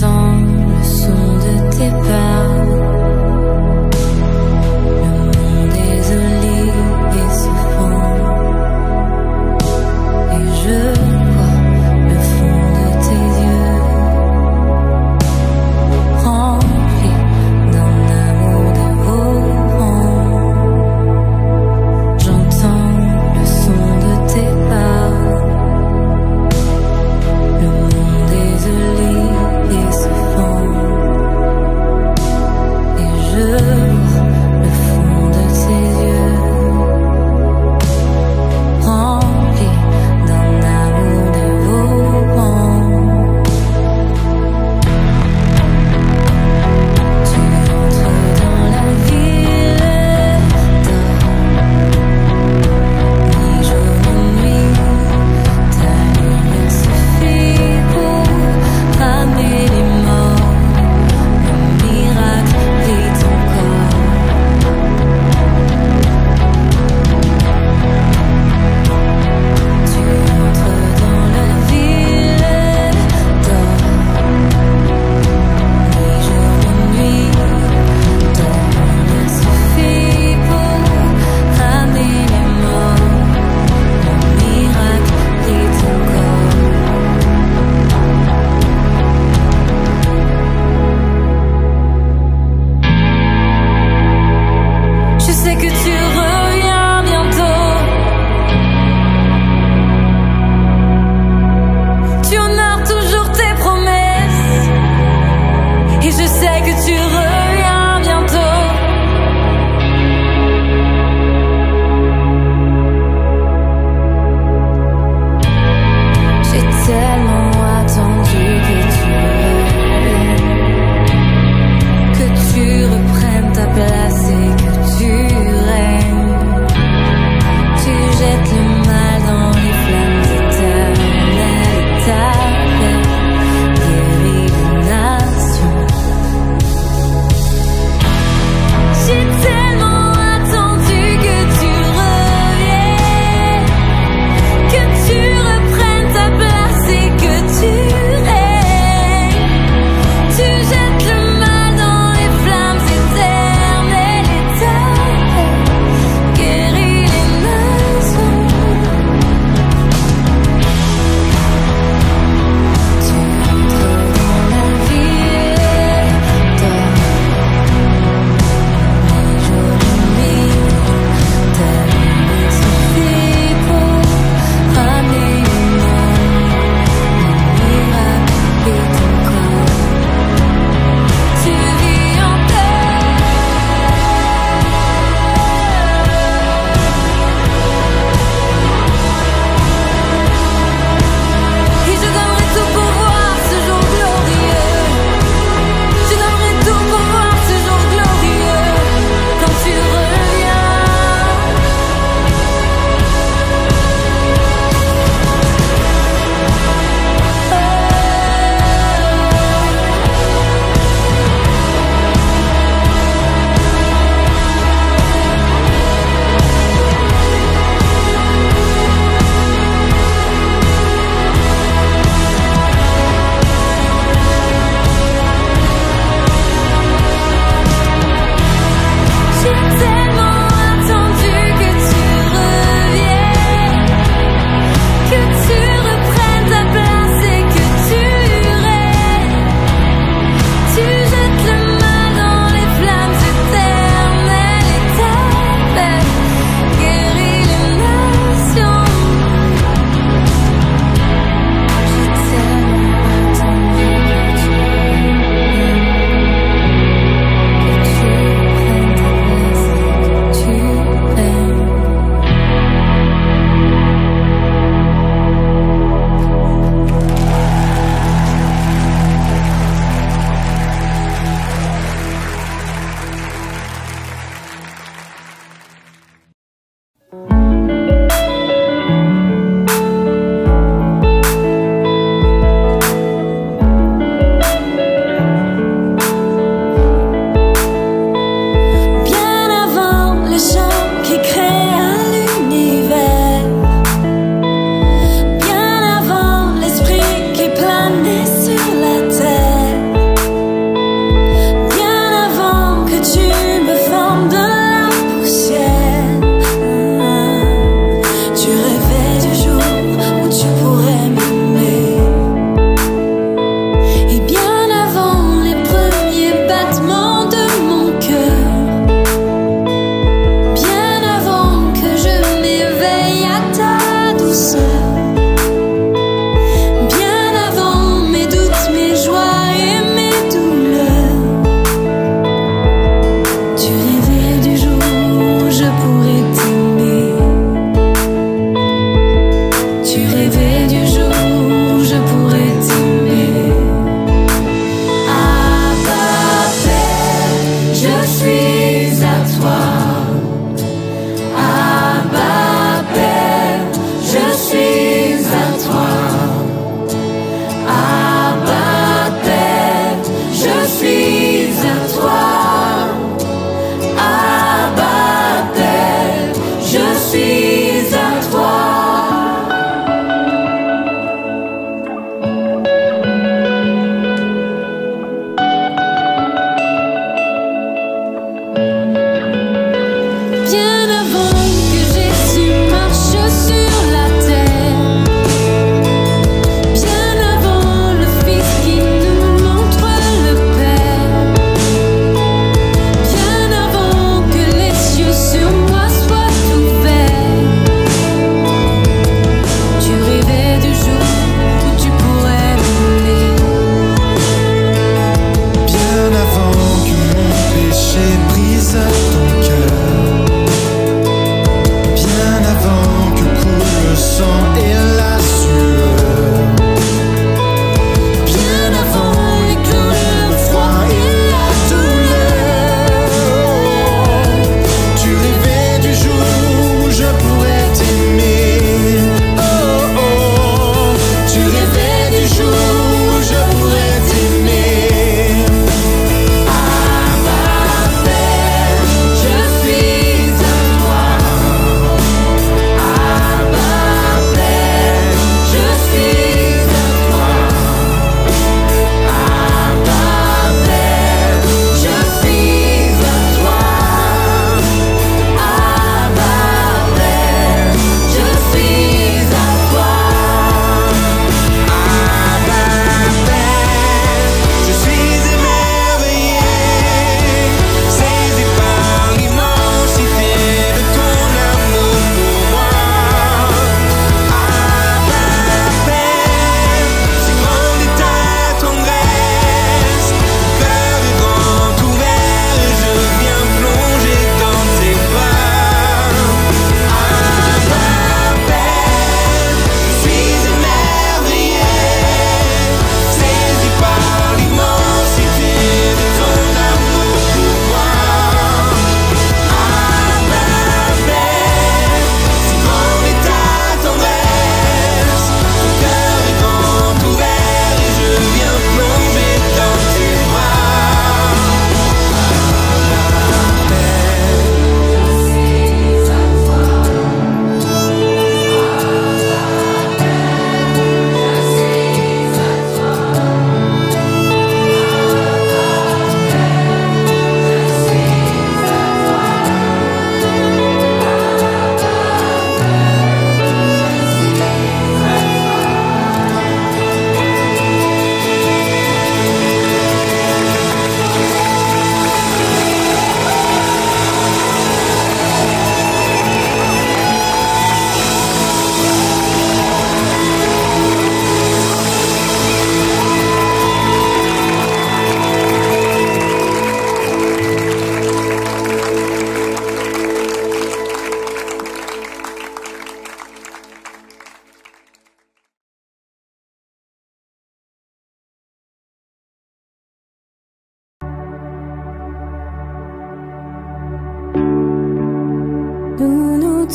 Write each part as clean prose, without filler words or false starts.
J'entends le son de tes pas. Le monde des olives se fend. Et je vois le fond de tes yeux, rempli d'un amour dévorant. J'entends le son de tes pas. Le monde des olives se fend.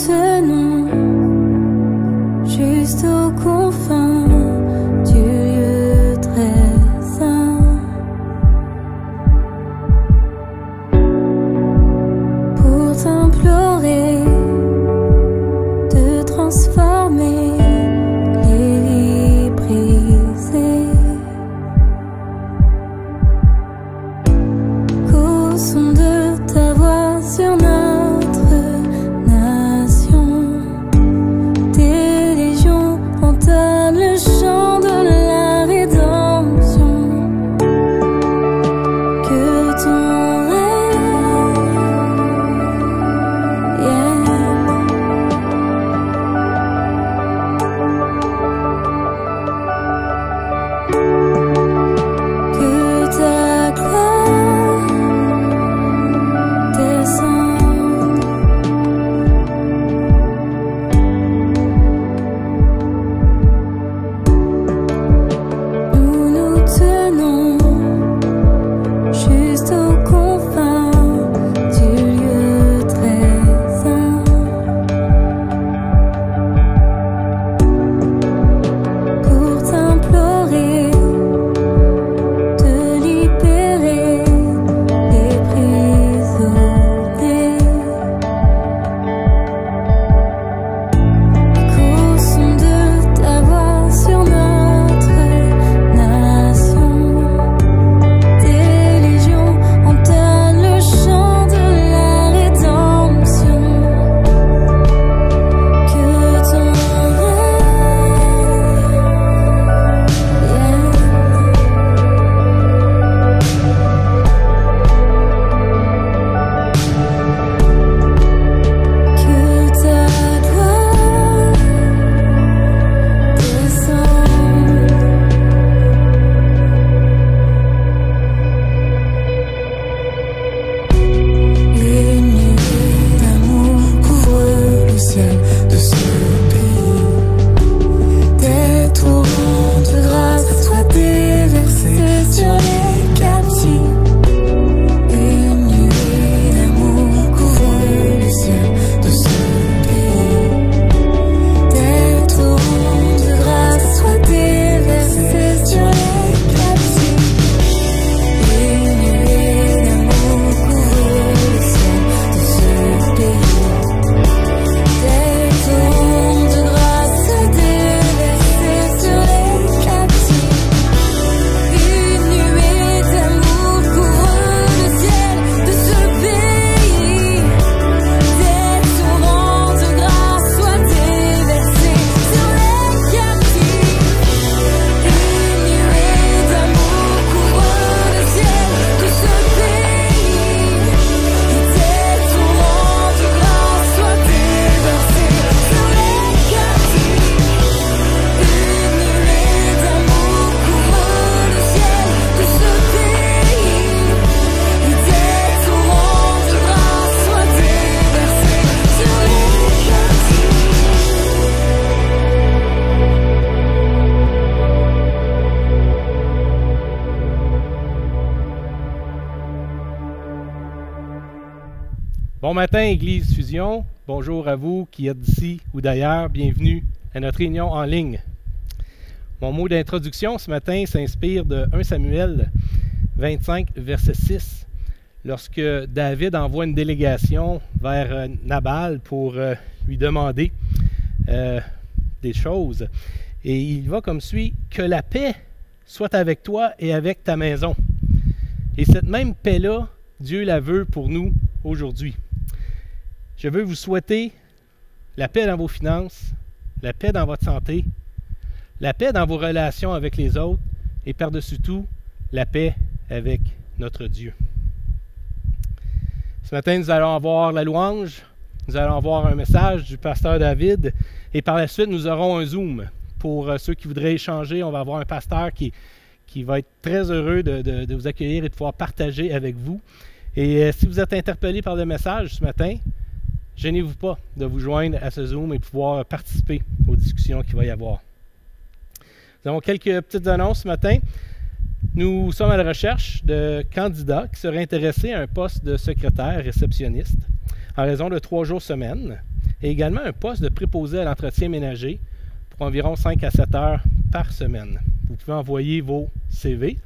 tenons juste aux confins du lieu très saint. Pour t'implorer de transformer les vies brisées. Qu'au son de ta voix sur notre nation, des légions entonnent le chant de la rédemption. Que ton règne que ta gloire descende. Nous nous tenons juste aux confins du lieu très saint. Pour t'implorer de libérer les prisonniers. Qu'au son de ta voix sur notre nation, des légions entonnent le chant de la rédemption. Que ton que ta gloire descende. Une nuée d'amour couvre le ciel de ce pays. Des torrents de grâce soient déversés sur les captifs. Une nuée d'amour couvre le ciel de ce pays. Des torrents de grâce soient déversés sur les captifs. Une nuée d'amour couvre le ciel de ce pays. Des torrents de grâce soient déversés sur les captifs. Une nuée d'amour couvre le ciel de ce pays. Des torrents de grâce soient déversés sur les captifs. Une nuée d'amour couvre le ciel de ce pays. Des torrents de grâce soient déversés sur les captifs. Une nuée d'amour couvre le ciel de ce pays. Des torrents de grâce soient déversés sur les captifs. Bon matin, Église Fusion. Bonjour à vous qui êtes d'ici ou d'ailleurs. Bienvenue à notre réunion en ligne. Mon mot d'introduction ce matin s'inspire de 1 Samuel 25, verset 6, lorsque David envoie une délégation vers Nabal pour lui demander des choses. Et il va comme suit: « Que la paix soit avec toi et avec ta maison. » Et cette même paix-là, Dieu la veut pour nous aujourd'hui. Je veux vous souhaiter la paix dans vos finances, la paix dans votre santé, la paix dans vos relations avec les autres et par-dessus tout, la paix avec notre Dieu. Ce matin, nous allons avoir la louange, nous allons avoir un message du pasteur David et par la suite, nous aurons un Zoom. Pour ceux qui voudraient échanger, on va avoir un pasteur qui va être très heureux de vous accueillir et de pouvoir partager avec vous. Et si vous êtes interpellé par le message ce matin, gênez-vous pas de vous joindre à ce Zoom et pouvoir participer aux discussions qu'il va y avoir. Nous avons quelques petites annonces ce matin. Nous sommes à la recherche de candidats qui seraient intéressés à un poste de secrétaire réceptionniste en raison de 3 jours semaine. et également un poste de préposé à l'entretien ménager pour environ 5 à 7 heures par semaine. Vous pouvez envoyer vos CV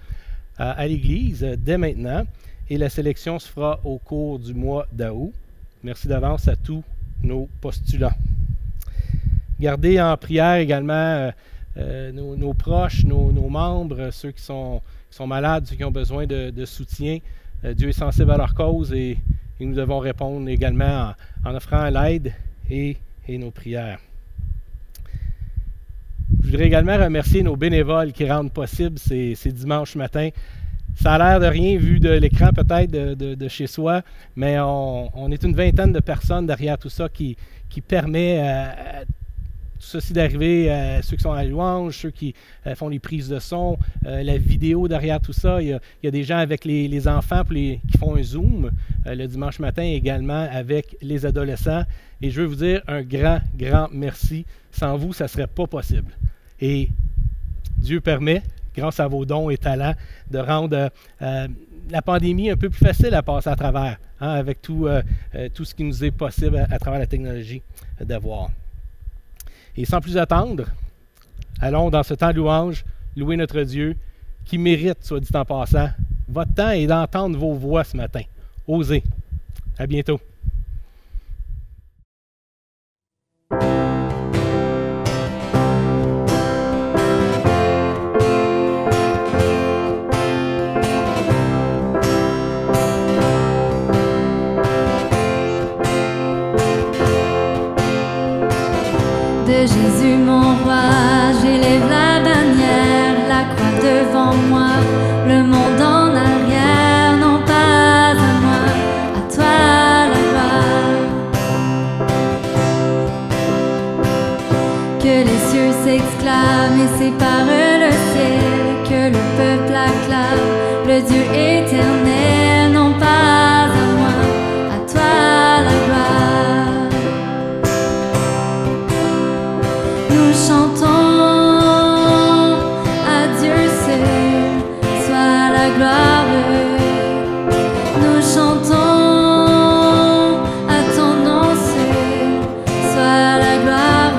à l'Église dès maintenant et la sélection se fera au cours du mois d'août. Merci d'avance à tous nos postulants. Gardez en prière également nos proches, nos membres, ceux qui sont malades, ceux qui ont besoin de soutien. Dieu est sensible à leur cause et nous devons répondre également en offrant l'aide et nos prières. Je voudrais également remercier nos bénévoles qui rendent possible ces dimanches matins. Ça a l'air de rien vu de l'écran peut-être de chez soi, mais on est une vingtaine de personnes derrière tout ça qui permet à tout ceci d'arriver, ceux qui sont à la louange, ceux qui font les prises de son, la vidéo derrière tout ça. Il y a des gens avec les enfants qui font un Zoom le dimanche matin également avec les adolescents. Et je veux vous dire un grand, grand merci. Sans vous, ça ne serait pas possible. Et Dieu permet, grâce à vos dons et talents, de rendre la pandémie un peu plus facile à passer à travers, avec tout ce qui nous est possible à travers la technologie d'avoir. Et sans plus attendre, allons dans ce temps de louange, louer notre Dieu, qui mérite, soit dit en passant, votre temps est d'entendre vos voix ce matin. Osez. À bientôt. De Jésus mon roi, j'élève la bannière, la croix devant moi, le monde en arrière, non pas à moi, à toi la gloire. Que les cieux s'exclament et séparent le ciel, que le peuple acclame le Dieu éternel, non pas à moi, à toi la gloire. Nous chantons à Dieu seul, soit la gloire. Nous chantons à ton nom seul, soit la gloire.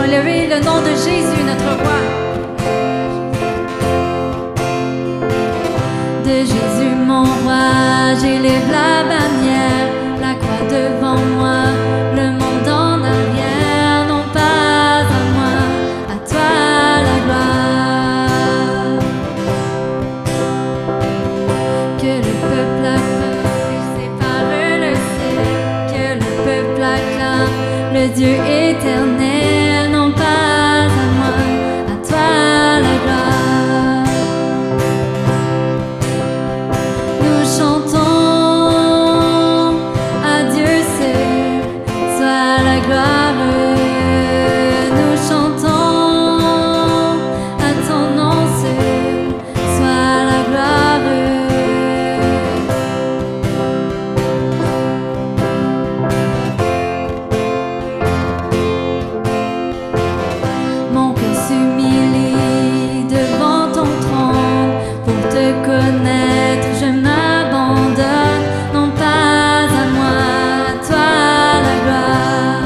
Relevez le nom de Jésus, notre roi. De Jésus mon roi, j'élève la bannière, la croix devant moi. Le Dieu éternel, non pas à moi, à toi la gloire. Nous chantons à Dieu seul, soit la gloire. Nous chantons à ton nom seul, soit la gloire. Connaître, je m'abandonne, non pas à moi, à toi la gloire.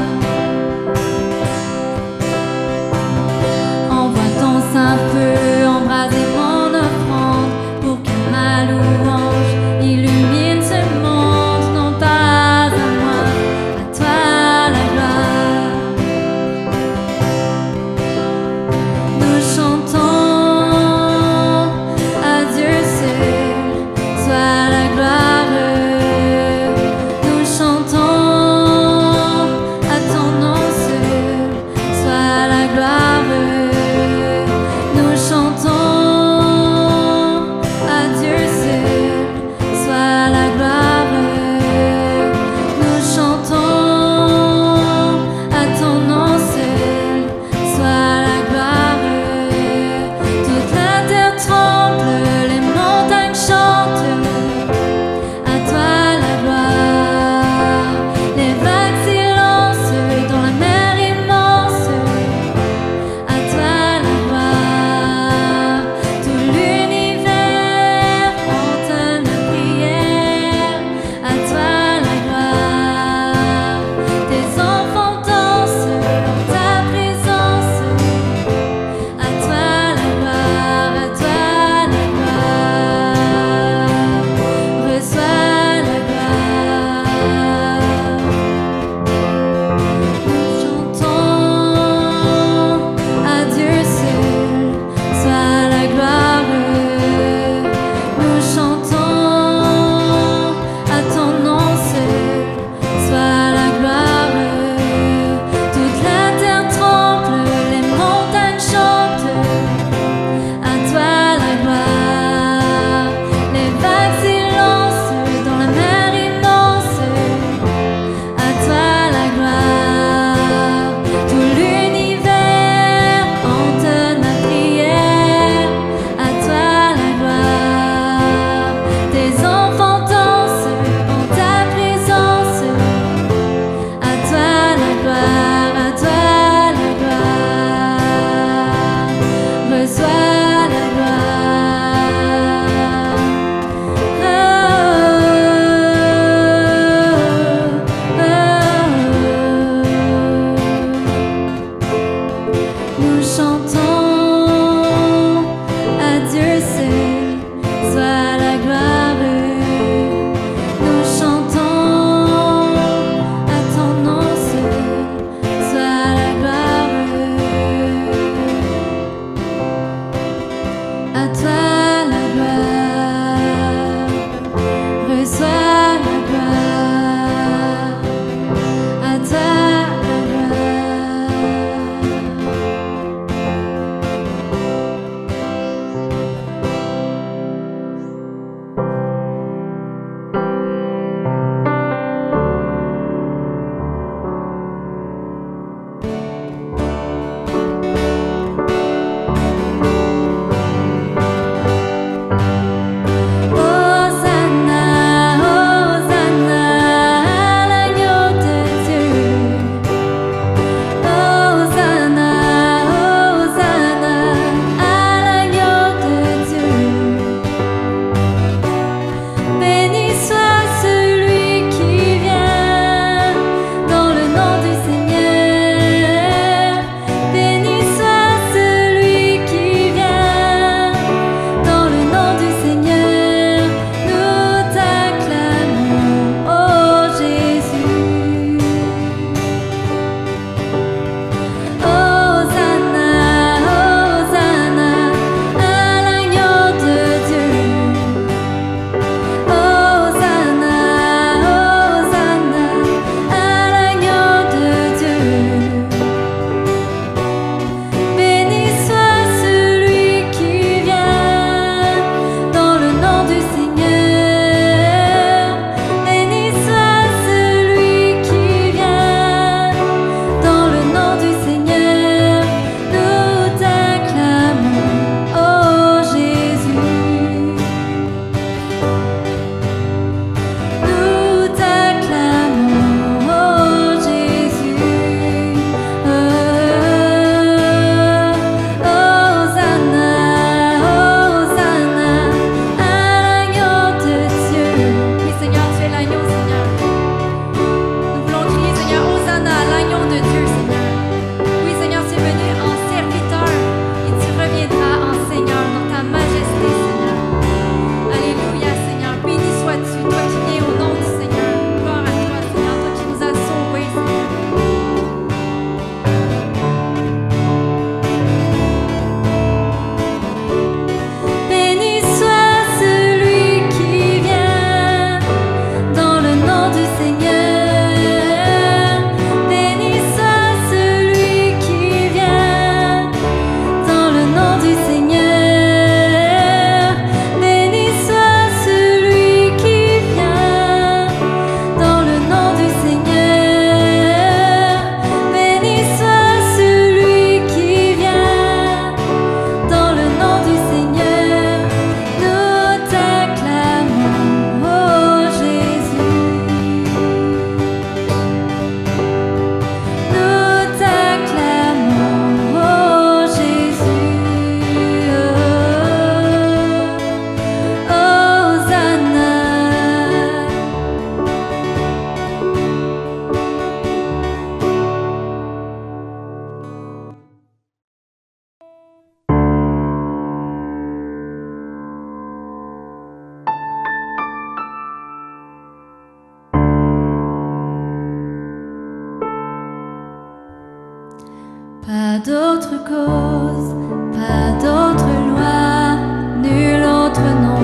Pas d'autre cause, pas d'autre loi, nul autre nom,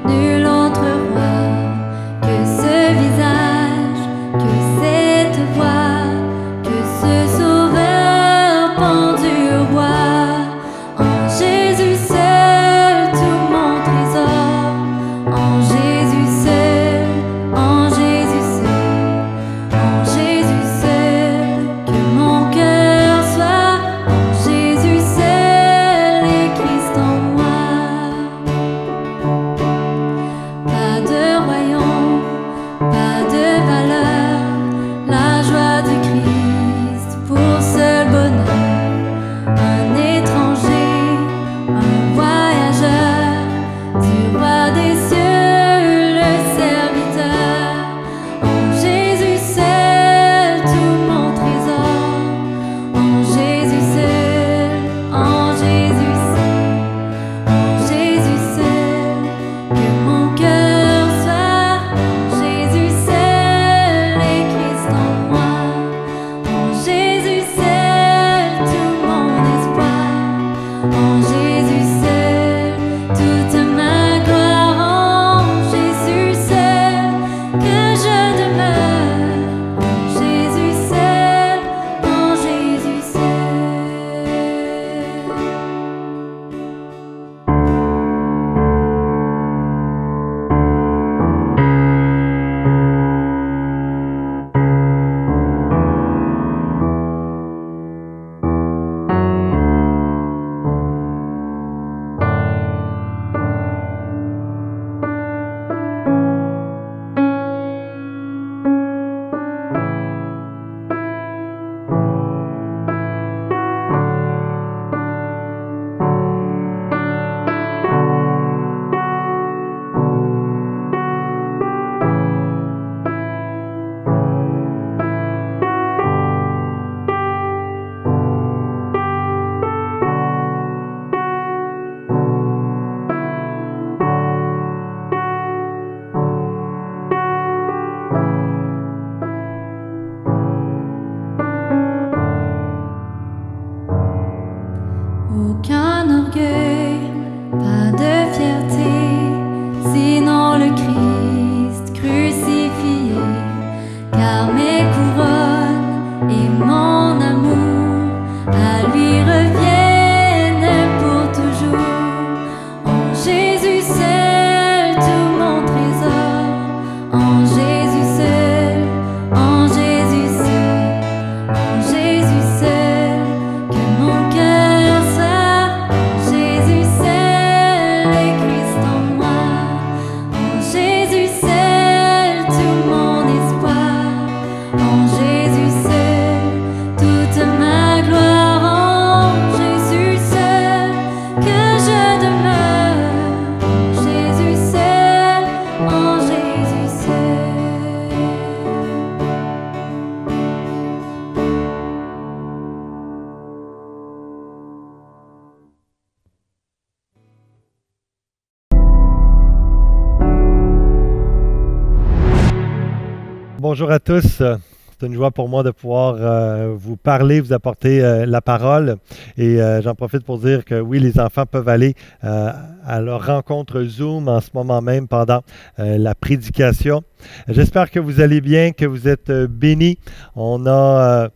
nul autre roi que ce visage, que cette voix, que ce sauveur pendu au bois. En Jésus seul, tout mon trésor, en Jésus seul, en Jésus seul, en Jésus seul, que mon cœur soit, en Jésus seul et Christ en moi. Pas de royaume, pas de valeur, la joie du Christ pour seul bonheur. Un étranger, un voyageur, du roi des cieux, le serviteur. En Jésus seul, tout mon trésor, en Jésus seul, en Jésus seul, en Jésus seul, que mon cœur soit, en Jésus seul et Christ en moi. En Jésus seul, tout mon espoir, en Jésus seul, toute ma gloire, en Jésus seul, que je demeure, en Jésus seul, en Jésus seul. Aucun orgueil, pas de fierté, sinon le Christ crucifié. Car mes couronnes et mon amour à lui reviennent pour toujours. En Jésus seul, tout mon trésor, en Jésus seul, en Jésus seul, en Jésus seul, que mon cœur soit, en Jésus seul et Christ en moi. En Jésus seul, tout mon espoir, en Jésus seul, toute ma gloire, en Jésus seul, que je demeure, en Jésus seul, en Jésus seul. Bonjour à tous. C'est une joie pour moi de pouvoir vous parler, vous apporter la parole. Et j'en profite pour dire que oui, les enfants peuvent aller à leur rencontre Zoom en ce moment même pendant la prédication. J'espère que vous allez bien, que vous êtes bénis. On a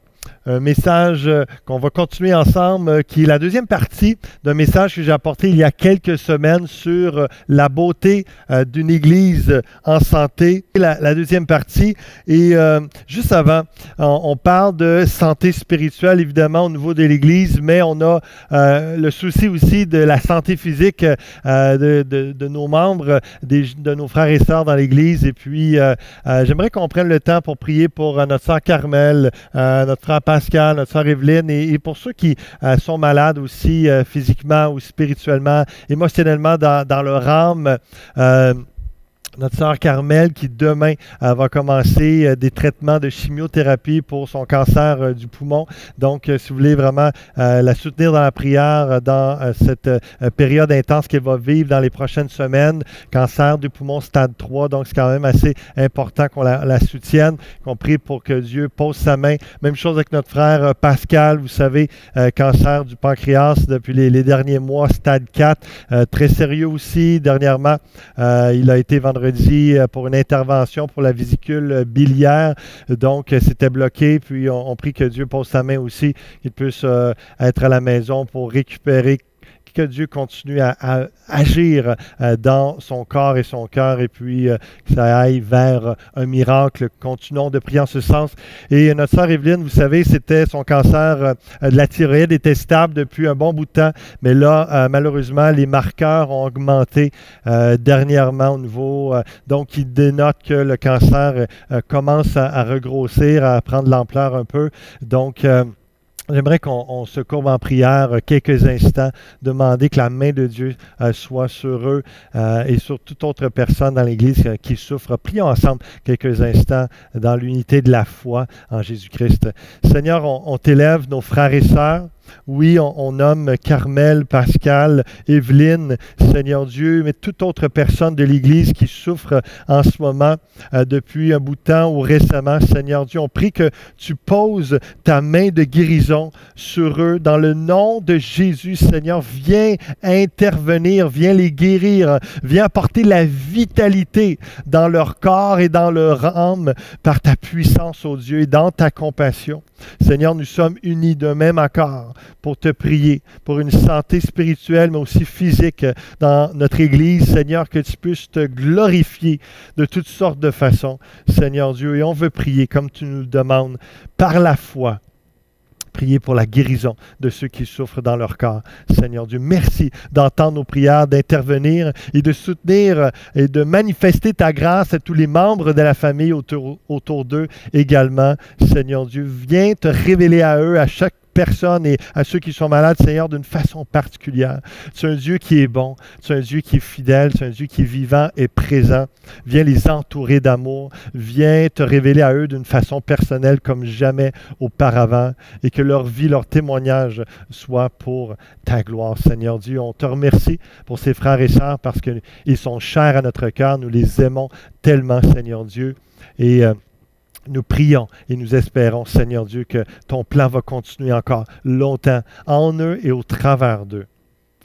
un message qu'on va continuer ensemble, qui est la deuxième partie d'un message que j'ai apporté il y a quelques semaines sur la beauté d'une Église en santé. La deuxième partie. Et juste avant, on parle de santé spirituelle, évidemment, au niveau de l'Église, mais on a le souci aussi de la santé physique de nos membres, de nos frères et sœurs dans l'Église. Et puis, j'aimerais qu'on prenne le temps pour prier pour notre sœur Carmel, notre frère Pascal, notre sœur Evelyne, et pour ceux qui sont malades aussi physiquement ou spirituellement, émotionnellement dans leur âme. notre sœur Carmel qui demain va commencer des traitements de chimiothérapie pour son cancer du poumon. Donc, si vous voulez vraiment la soutenir dans la prière dans cette période intense qu'elle va vivre dans les prochaines semaines, cancer du poumon stade 3, donc c'est quand même assez important qu'on la soutienne, qu'on prie pour que Dieu pose sa main. Même chose avec notre frère Pascal, vous savez, cancer du pancréas depuis les derniers mois, stade 4, très sérieux aussi. Dernièrement, il a été vendredi pour une intervention pour la vésicule biliaire. Donc, c'était bloqué. Puis, on prie que Dieu pose sa main aussi, qu'il puisse être à la maison pour récupérer, que Dieu continue à agir dans son corps et son cœur, et puis que ça aille vers un miracle. Continuons de prier en ce sens. Et notre sœur Evelyne, vous savez, c'était son cancer de la thyroïde était stable depuis un bon bout de temps, mais là, malheureusement, les marqueurs ont augmenté dernièrement au niveau, donc il dénote que le cancer commence à regrossir, à prendre l'ampleur un peu. Donc, j'aimerais qu'on se courbe en prière quelques instants, demander que la main de Dieu soit sur eux et sur toute autre personne dans l'Église qui souffre. Prions ensemble quelques instants dans l'unité de la foi en Jésus-Christ. Seigneur, on t'élève, nos frères et sœurs. Oui, on nomme Carmel, Pascal, Evelyne, Seigneur Dieu, mais toute autre personne de l'Église qui souffre en ce moment depuis un bout de temps ou récemment, Seigneur Dieu. On prie que tu poses ta main de guérison sur eux dans le nom de Jésus, Seigneur. Viens intervenir, viens les guérir, viens apporter la vitalité dans leur corps et dans leur âme par ta puissance, ô Dieu, et dans ta compassion. Seigneur, nous sommes unis d'un même accord pour te prier, pour une santé spirituelle, mais aussi physique dans notre Église. Seigneur, que tu puisses te glorifier de toutes sortes de façons, Seigneur Dieu. Et on veut prier comme tu nous le demandes, par la foi. Prier pour la guérison de ceux qui souffrent dans leur corps. Seigneur Dieu, merci d'entendre nos prières, d'intervenir et de soutenir et de manifester ta grâce à tous les membres de la famille autour d'eux également. Seigneur Dieu, viens te révéler à eux, à chaque personne et à ceux qui sont malades, Seigneur, d'une façon particulière. Tu es un Dieu qui est bon, tu es un Dieu qui est fidèle, tu es un Dieu qui est vivant et présent. Viens les entourer d'amour, viens te révéler à eux d'une façon personnelle comme jamais auparavant et que leur vie, leur témoignage soit pour ta gloire, Seigneur Dieu. On te remercie pour ces frères et sœurs parce qu'ils sont chers à notre cœur, nous les aimons tellement, Seigneur Dieu. Et nous prions et nous espérons, Seigneur Dieu, que ton plan va continuer encore longtemps en eux et au travers d'eux.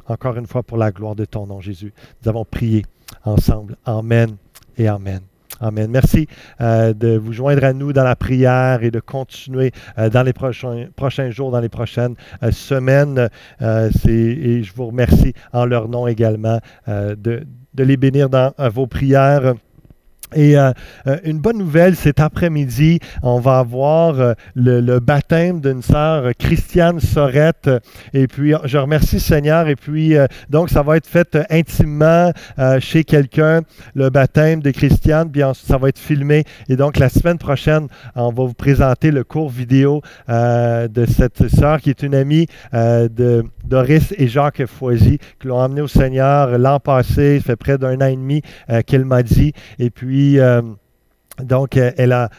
Encore une fois, pour la gloire de ton nom, Jésus. Nous avons prié ensemble. Amen et Amen. Amen. Merci de vous joindre à nous dans la prière et de continuer dans les prochains jours, dans les prochaines semaines. Et je vous remercie en leur nom également de les bénir dans vos prières. Et une bonne nouvelle, cet après-midi, on va avoir le baptême d'une sœur, Christiane Sorette. Et puis, je remercie Seigneur. Et puis, donc, ça va être fait intimement chez quelqu'un, le baptême de Christiane. Puis ensuite, ça va être filmé. Et donc, la semaine prochaine, on va vous présenter le court vidéo de cette sœur qui est une amie de Doris et Jacques Foisy, qui l'ont emmené au Seigneur l'an passé. Ça fait près d'un an et demi qu'elle m'a dit. Et puis, donc, elle a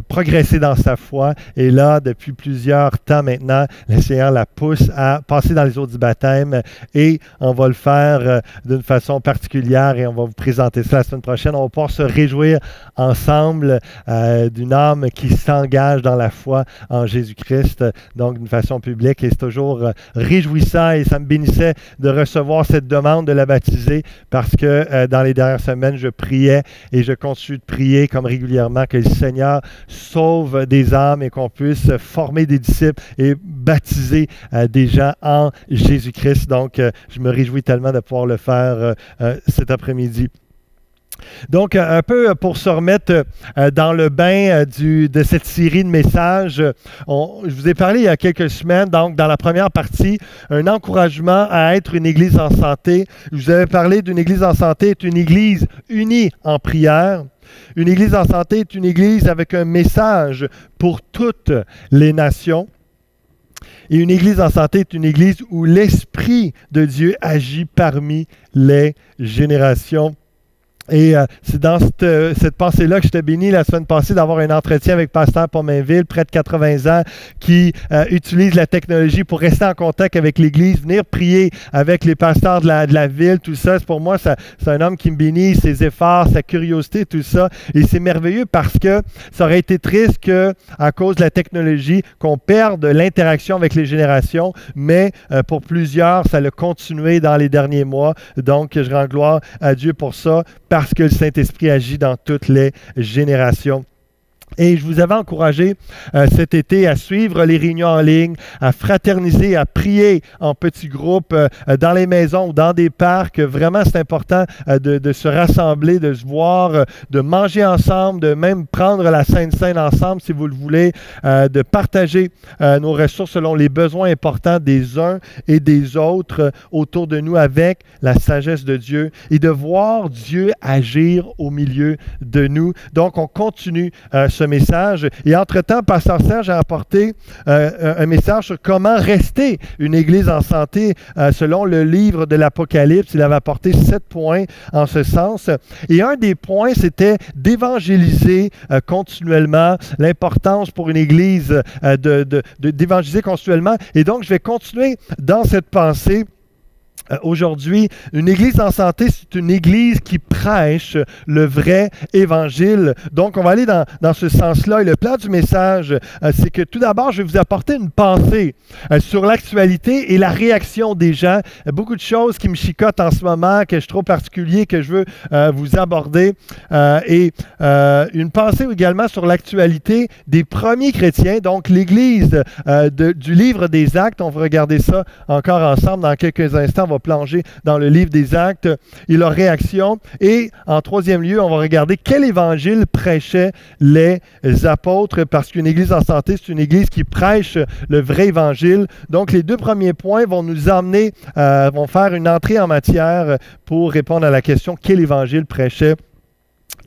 progressé dans sa foi et là, depuis plusieurs temps maintenant, le Seigneur la pousse à passer dans les eaux du baptême et on va le faire d'une façon particulière et on va vous présenter ça la semaine prochaine. On va pouvoir se réjouir ensemble d'une âme qui s'engage dans la foi en Jésus-Christ, donc d'une façon publique et c'est toujours réjouissant et ça me bénissait de recevoir cette demande de la baptiser parce que dans les dernières semaines, je priais et je continue de prier comme régulièrement que le Seigneur sauve des âmes et qu'on puisse former des disciples et baptiser des gens en Jésus-Christ. Donc, je me réjouis tellement de pouvoir le faire cet après-midi. Donc, un peu pour se remettre dans le bain de cette série de messages, je vous ai parlé il y a quelques semaines, donc dans la première partie, un encouragement à être une Église en santé. Je vous avais parlé d'une Église en santé, est une Église unie en prière. Une Église en santé est une Église avec un message pour toutes les nations. Et une Église en santé est une Église où l'Esprit de Dieu agit parmi les générations. Et c'est dans cette pensée-là que j'étais béni la semaine passée d'avoir un entretien avec Pasteur Pomainville, près de 80 ans, qui utilise la technologie pour rester en contact avec l'Église, venir prier avec les pasteurs de la ville, tout ça. Pour moi, c'est un homme qui me bénit, ses efforts, sa curiosité, tout ça. Et c'est merveilleux parce que ça aurait été triste qu'à cause de la technologie, qu'on perde l'interaction avec les générations, mais pour plusieurs, ça a continué dans les derniers mois. Donc, je rends gloire à Dieu pour ça, parce que le Saint-Esprit agit dans toutes les générations. Et je vous avais encouragé cet été à suivre les réunions en ligne, à fraterniser, à prier en petits groupes dans les maisons ou dans des parcs. Vraiment, c'est important de se rassembler, de se voir, de manger ensemble, de même prendre la Sainte Seine ensemble si vous le voulez, de partager nos ressources selon les besoins importants des uns et des autres autour de nous avec la sagesse de Dieu et de voir Dieu agir au milieu de nous. Donc, on continue ce message. Et entre-temps, Pasteur Serge a apporté un message sur comment rester une Église en santé selon le livre de l'Apocalypse. Il avait apporté 7 points en ce sens. Et un des points, c'était d'évangéliser continuellement, l'importance pour une Église d'évangéliser continuellement. Et donc, je vais continuer dans cette pensée. Aujourd'hui, une Église en santé, c'est une Église qui prêche le vrai Évangile. Donc, on va aller dans ce sens-là. Et le plan du message, c'est que tout d'abord, je vais vous apporter une pensée sur l'actualité et la réaction des gens. Beaucoup de choses qui me chicotent en ce moment, que je trouve particulier, que je veux vous aborder. Et une pensée également sur l'actualité des premiers chrétiens, donc l'Église du livre des Actes. On va regarder ça encore ensemble dans quelques instants. On va plonger dans le livre des Actes et leur réaction. Et en troisième lieu, on va regarder quel évangile prêchaient les apôtres, parce qu'une Église en santé, c'est une Église qui prêche le vrai évangile. Donc, les deux premiers points vont nous emmener, vont faire une entrée en matière pour répondre à la question quel évangile prêchaient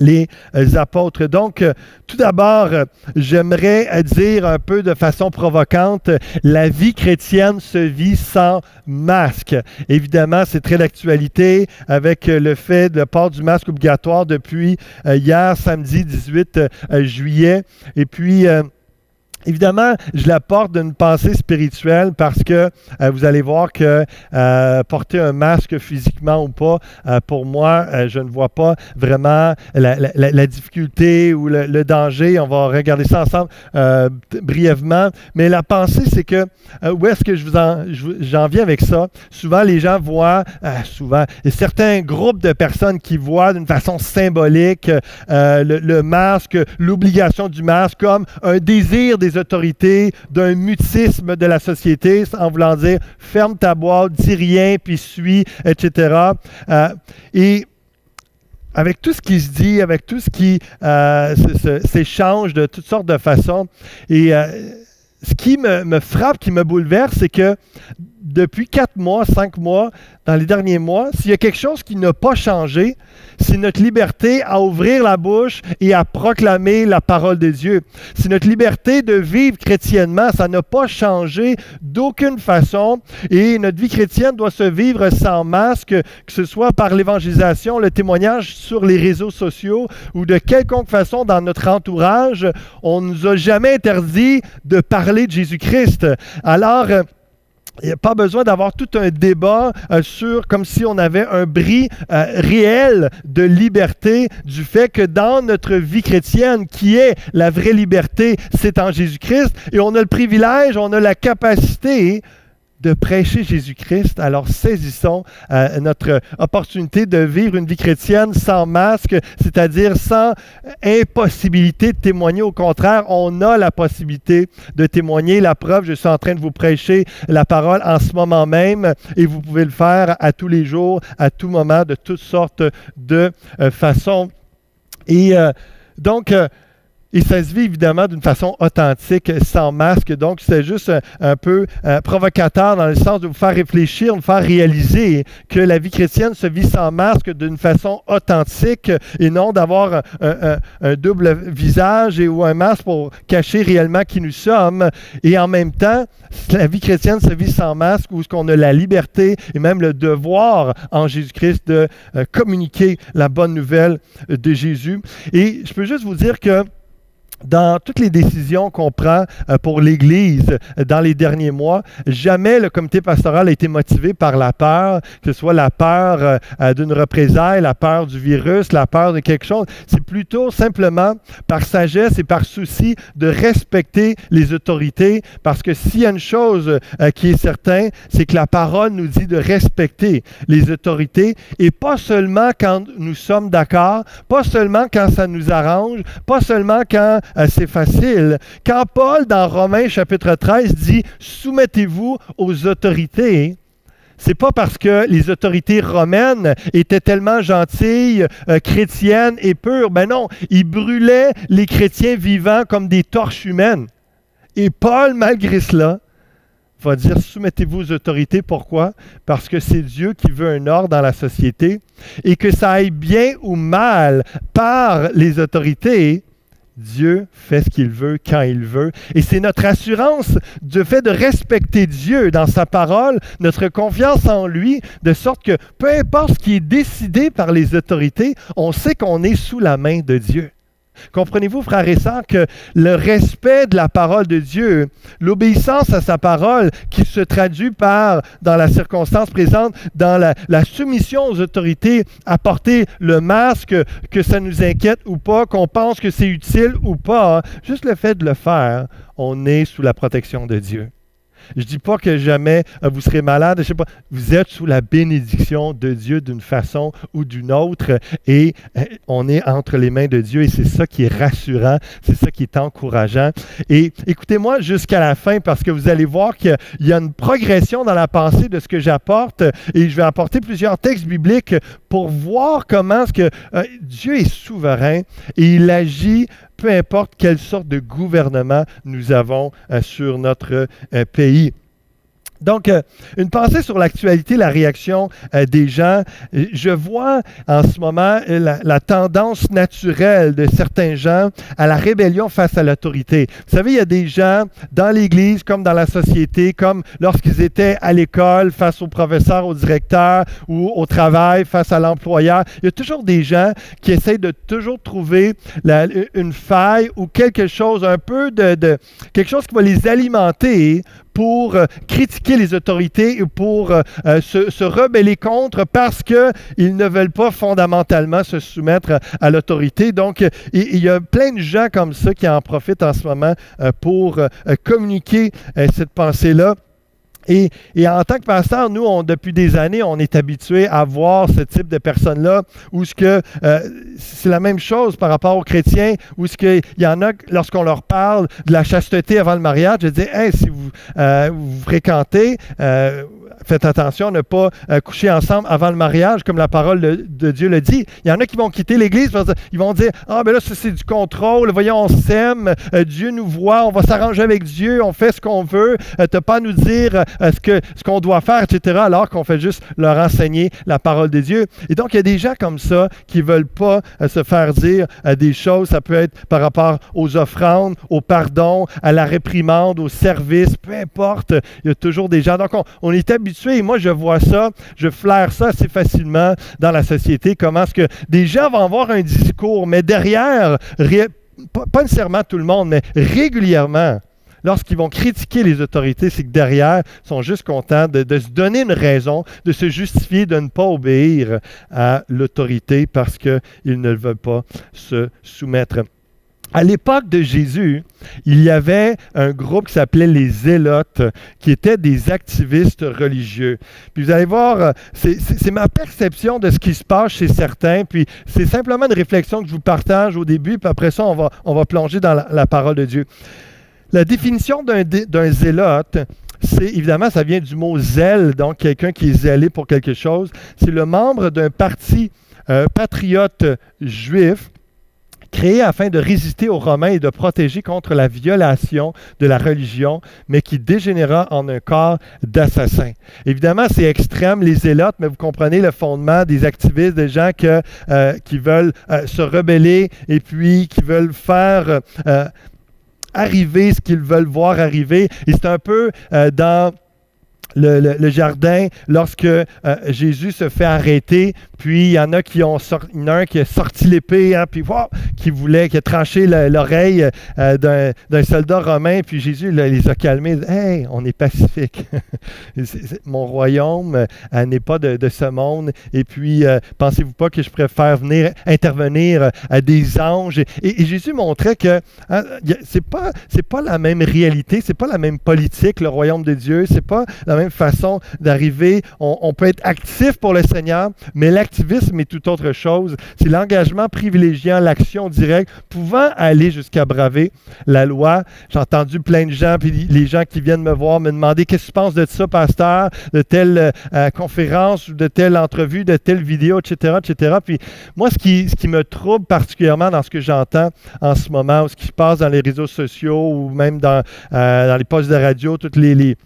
les apôtres. Donc, tout d'abord, j'aimerais dire un peu de façon provocante, la vie chrétienne se vit sans masque. Évidemment, c'est très d'actualité avec le fait de port du masque obligatoire depuis hier, samedi 18 juillet. Et puis, évidemment, je l'apporte d'une pensée spirituelle parce que vous allez voir que porter un masque physiquement ou pas, pour moi, je ne vois pas vraiment la difficulté ou le danger. On va regarder ça ensemble brièvement. Mais la pensée, c'est que où est-ce que j'en viens avec ça? Souvent, les gens voient, certains groupes de personnes qui voient d'une façon symbolique le masque, l'obligation du masque comme un désir des autorités, d'un mutisme de la société, en voulant dire « ferme ta boîte, dis rien, puis suis », etc. Et avec tout ce qui se dit, avec tout ce qui s'échange de toutes sortes de façons, et ce qui me frappe, qui me bouleverse, c'est que depuis 4 mois, 5 mois, dans les derniers mois, s'il y a quelque chose qui n'a pas changé, c'est notre liberté à ouvrir la bouche et à proclamer la parole de Dieu. C'est notre liberté de vivre chrétiennement. Ça n'a pas changé d'aucune façon. Et notre vie chrétienne doit se vivre sans masque, que ce soit par l'évangélisation, le témoignage sur les réseaux sociaux ou de quelconque façon dans notre entourage. On ne nous a jamais interdit de parler de Jésus-Christ. Alors, il n'y a pas besoin d'avoir tout un débat sur, comme si on avait un bris réel de liberté du fait que dans notre vie chrétienne, qui est la vraie liberté, c'est en Jésus-Christ. Et on a le privilège, on a la capacité de prêcher Jésus-Christ. Alors saisissons notre opportunité de vivre une vie chrétienne sans masque, c'est-à-dire sans impossibilité de témoigner. Au contraire, on a la possibilité de témoigner. La preuve, je suis en train de vous prêcher la parole en ce moment même et vous pouvez le faire à tous les jours, à tout moment, de toutes sortes de façons. Et donc, Et ça se vit évidemment d'une façon authentique, sans masque. Donc, c'est juste un peu provocateur dans le sens de vous faire réfléchir, de vous faire réaliser que la vie chrétienne se vit sans masque d'une façon authentique et non d'avoir un double visage ou un masque pour cacher réellement qui nous sommes. Et en même temps, la vie chrétienne se vit sans masque où on a la liberté et même le devoir en Jésus-Christ de communiquer la bonne nouvelle de Jésus. Et je peux juste vous dire que dans toutes les décisions qu'on prend pour l'Église dans les derniers mois, jamais le comité pastoral a été motivé par la peur, que ce soit la peur d'une représaille, la peur du virus, la peur de quelque chose. C'est plutôt simplement par sagesse et par souci de respecter les autorités, parce que s'il y a une chose qui est certaine, c'est que la parole nous dit de respecter les autorités, et pas seulement quand nous sommes d'accord, pas seulement quand ça nous arrange, pas seulement quand c'est facile. Quand Paul, dans Romains chapitre 13, dit « Soumettez-vous aux autorités », c'est pas parce que les autorités romaines étaient tellement gentilles, chrétiennes et pures. Ben non, ils brûlaient les chrétiens vivants comme des torches humaines. Et Paul, malgré cela, va dire « Soumettez-vous aux autorités ». Pourquoi? Parce que c'est Dieu qui veut un ordre dans la société et que ça aille bien ou mal par les autorités, Dieu fait ce qu'il veut, quand il veut. Et c'est notre assurance du fait de respecter Dieu dans sa parole, notre confiance en lui, de sorte que peu importe ce qui est décidé par les autorités, on sait qu'on est sous la main de Dieu. Comprenez-vous, frères et sœurs, que le respect de la parole de Dieu, l'obéissance à sa parole, qui se traduit par, dans la circonstance présente, dans la soumission aux autorités, à porter le masque, que ça nous inquiète ou pas, qu'on pense que c'est utile ou pas, juste le fait de le faire, on est sous la protection de Dieu. Je ne dis pas que jamais vous serez malade, je sais pas, vous êtes sous la bénédiction de Dieu d'une façon ou d'une autre et on est entre les mains de Dieu et c'est ça qui est rassurant, c'est ça qui est encourageant. Et écoutez-moi jusqu'à la fin parce que vous allez voir qu'il y a une progression dans la pensée de ce que j'apporte et je vais apporter plusieurs textes bibliques pour voir comment est-ce que Dieu est souverain et il agit peu importe quelle sorte de gouvernement nous avons sur notre pays. Donc, une pensée sur l'actualité, la réaction des gens. Je vois en ce moment la tendance naturelle de certains gens à la rébellion face à l'autorité. Vous savez, il y a des gens dans l'Église comme dans la société, comme lorsqu'ils étaient à l'école face au professeur, au directeur ou au travail face à l'employeur. Il y a toujours des gens qui essayent de toujours trouver une faille ou quelque chose, un peu quelque chose qui va les alimenter pour critiquer les autorités ou pour se rebeller contre parce qu'ils ne veulent pas fondamentalement se soumettre à l'autorité. Donc, il y a plein de gens comme ça qui en profitent en ce moment pour communiquer cette pensée-là. Et en tant que pasteur, nous, depuis des années, on est habitués à voir ce type de personnes-là où c'est la même chose par rapport aux chrétiens, où il y en a, lorsqu'on leur parle de la chasteté avant le mariage, je dis, hey, si vous fréquentez, faites attention à ne pas coucher ensemble avant le mariage, comme la parole de Dieu le dit. Il y en a qui vont quitter l'Église, ils vont dire, ah, ben là, c'est du contrôle, voyons, on s'aime, Dieu nous voit, on va s'arranger avec Dieu, on fait ce qu'on veut, t'as pas à nous dire ce qu'on doit faire, etc., alors qu'on fait juste leur enseigner la parole de Dieu. Et donc, il y a des gens comme ça qui ne veulent pas se faire dire des choses, ça peut être par rapport aux offrandes, au pardon, à la réprimande, au service, peu importe, il y a toujours des gens. Donc, on est habitué, et moi, je vois ça, je flaire ça assez facilement dans la société, comment est-ce que des gens vont avoir un discours, mais derrière, pas nécessairement tout le monde, mais régulièrement, lorsqu'ils vont critiquer les autorités, c'est que derrière, ils sont juste contents de se donner une raison, de se justifier de ne pas obéir à l'autorité parce qu'ils ne veulent pas se soumettre. À l'époque de Jésus, il y avait un groupe qui s'appelait les Zélotes, qui étaient des activistes religieux. Puis vous allez voir, c'est ma perception de ce qui se passe chez certains, puis c'est simplement une réflexion que je vous partage au début, puis après ça, on va plonger dans la parole de Dieu. La définition d'un zélote, c'est évidemment, ça vient du mot zèle, donc quelqu'un qui est zélé pour quelque chose. C'est le membre d'un parti patriote juif créé afin de résister aux Romains et de protéger contre la violation de la religion, mais qui dégénéra en un corps d'assassins. Évidemment, c'est extrême, les zélotes, mais vous comprenez le fondement des activistes, des gens qui veulent se rebeller et puis qui veulent faire arriver ce qu'ils veulent voir arriver. Et c'est un peu dans le jardin, lorsque Jésus se fait arrêter, puis il y en a qui ont il y en a un qui a sorti l'épée, hein, puis wow, qui a tranché l'oreille d'un soldat romain, puis Jésus les a calmés. Hey, on est pacifique. Mon royaume n'est pas de ce monde. Et puis, pensez-vous pas que je préfère intervenir à des anges? Et Jésus montrait que hein, c'est pas la même réalité, c'est pas la même politique, le royaume de Dieu, c'est pas la même façon d'arriver. On peut être actif pour le Seigneur, mais l'activisme est tout autre chose. C'est l'engagement privilégiant l'action directe, pouvant aller jusqu'à braver la loi. J'ai entendu plein de gens, puis les gens qui viennent me voir me demander qu'est-ce que tu penses de ça, pasteur, de telle conférence, ou de telle entrevue, de telle vidéo, etc., etc. Puis moi, ce qui me trouble particulièrement dans ce que j'entends en ce moment, ou ce qui se passe dans les réseaux sociaux, ou même dans les postes de radio, toutes les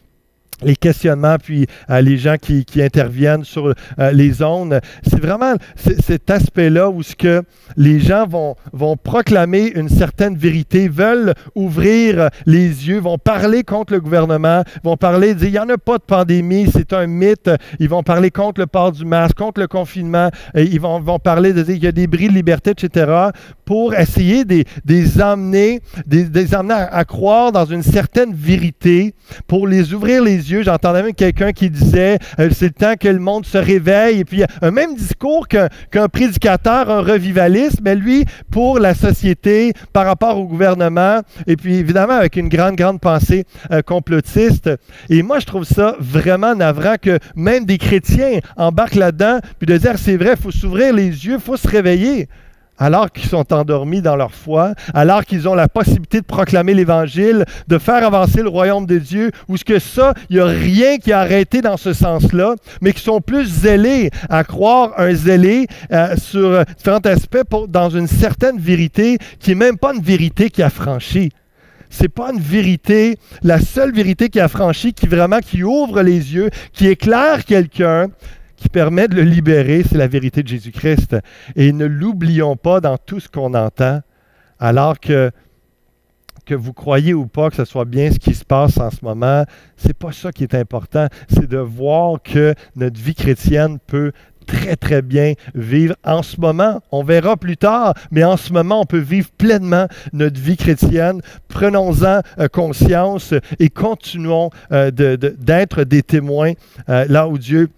questionnements, puis les gens qui interviennent sur les ondes. C'est vraiment cet aspect-là où ce que les gens vont proclamer une certaine vérité, veulent ouvrir les yeux, vont parler contre le gouvernement, vont parler, dire il n'y en a pas de pandémie, c'est un mythe. Ils vont parler contre le port du masque, contre le confinement. Ils vont parler de dire il y a des bris de liberté, etc., pour essayer de les amener à croire dans une certaine vérité, pour les ouvrir les yeux. J'entendais même quelqu'un qui disait c'est le temps que le monde se réveille. Et puis, un même discours qu'un prédicateur, un revivaliste, mais lui, pour la société, par rapport au gouvernement, et puis évidemment avec une grande pensée complotiste. Et moi, je trouve ça vraiment navrant que même des chrétiens embarquent là-dedans, puis de dire c'est vrai, il faut s'ouvrir les yeux, il faut se réveiller. Alors qu'ils sont endormis dans leur foi, alors qu'ils ont la possibilité de proclamer l'Évangile, de faire avancer le royaume de Dieu, ou ce que ça, il n'y a rien qui a arrêté dans ce sens-là, mais qui sont plus zélés à croire un zélé sur différents aspects dans une certaine vérité qui n'est même pas une vérité qui a franchi. C'est pas une vérité, la seule vérité qui a franchi, qui ouvre les yeux, qui éclaire quelqu'un, qui permet de le libérer, c'est la vérité de Jésus-Christ. Et ne l'oublions pas dans tout ce qu'on entend, alors que vous croyez ou pas que ce soit bien ce qui se passe en ce moment, c'est pas ça qui est important. C'est de voir que notre vie chrétienne peut très, très bien vivre en ce moment. On verra plus tard, mais en ce moment, on peut vivre pleinement notre vie chrétienne. Prenons-en conscience et continuons d'être des témoins là où Dieu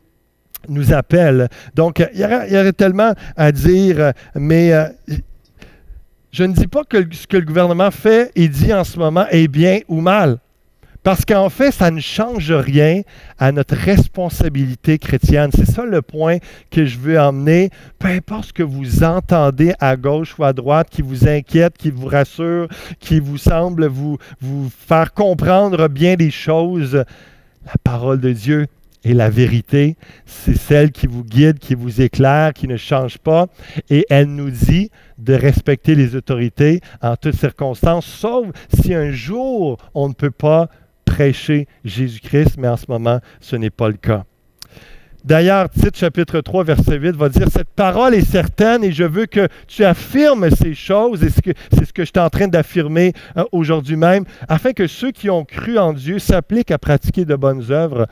nous appelle. Donc, il y aurait tellement à dire, mais je ne dis pas que ce que le gouvernement fait et dit en ce moment est bien ou mal. Parce qu'en fait, ça ne change rien à notre responsabilité chrétienne. C'est ça le point que je veux emmener. Peu importe ce que vous entendez à gauche ou à droite, qui vous inquiète, qui vous rassure, qui vous semble vous faire comprendre bien des choses, la parole de Dieu et la vérité, c'est celle qui vous guide, qui vous éclaire, qui ne change pas. Et elle nous dit de respecter les autorités en toutes circonstances, sauf si un jour on ne peut pas prêcher Jésus-Christ, mais en ce moment, ce n'est pas le cas. D'ailleurs, Tite chapitre 3, verset 8 va dire « Cette parole est certaine et je veux que tu affirmes ces choses. » Et c'est ce que je suis en train d'affirmer aujourd'hui même, afin que ceux qui ont cru en Dieu s'appliquent à pratiquer de bonnes œuvres.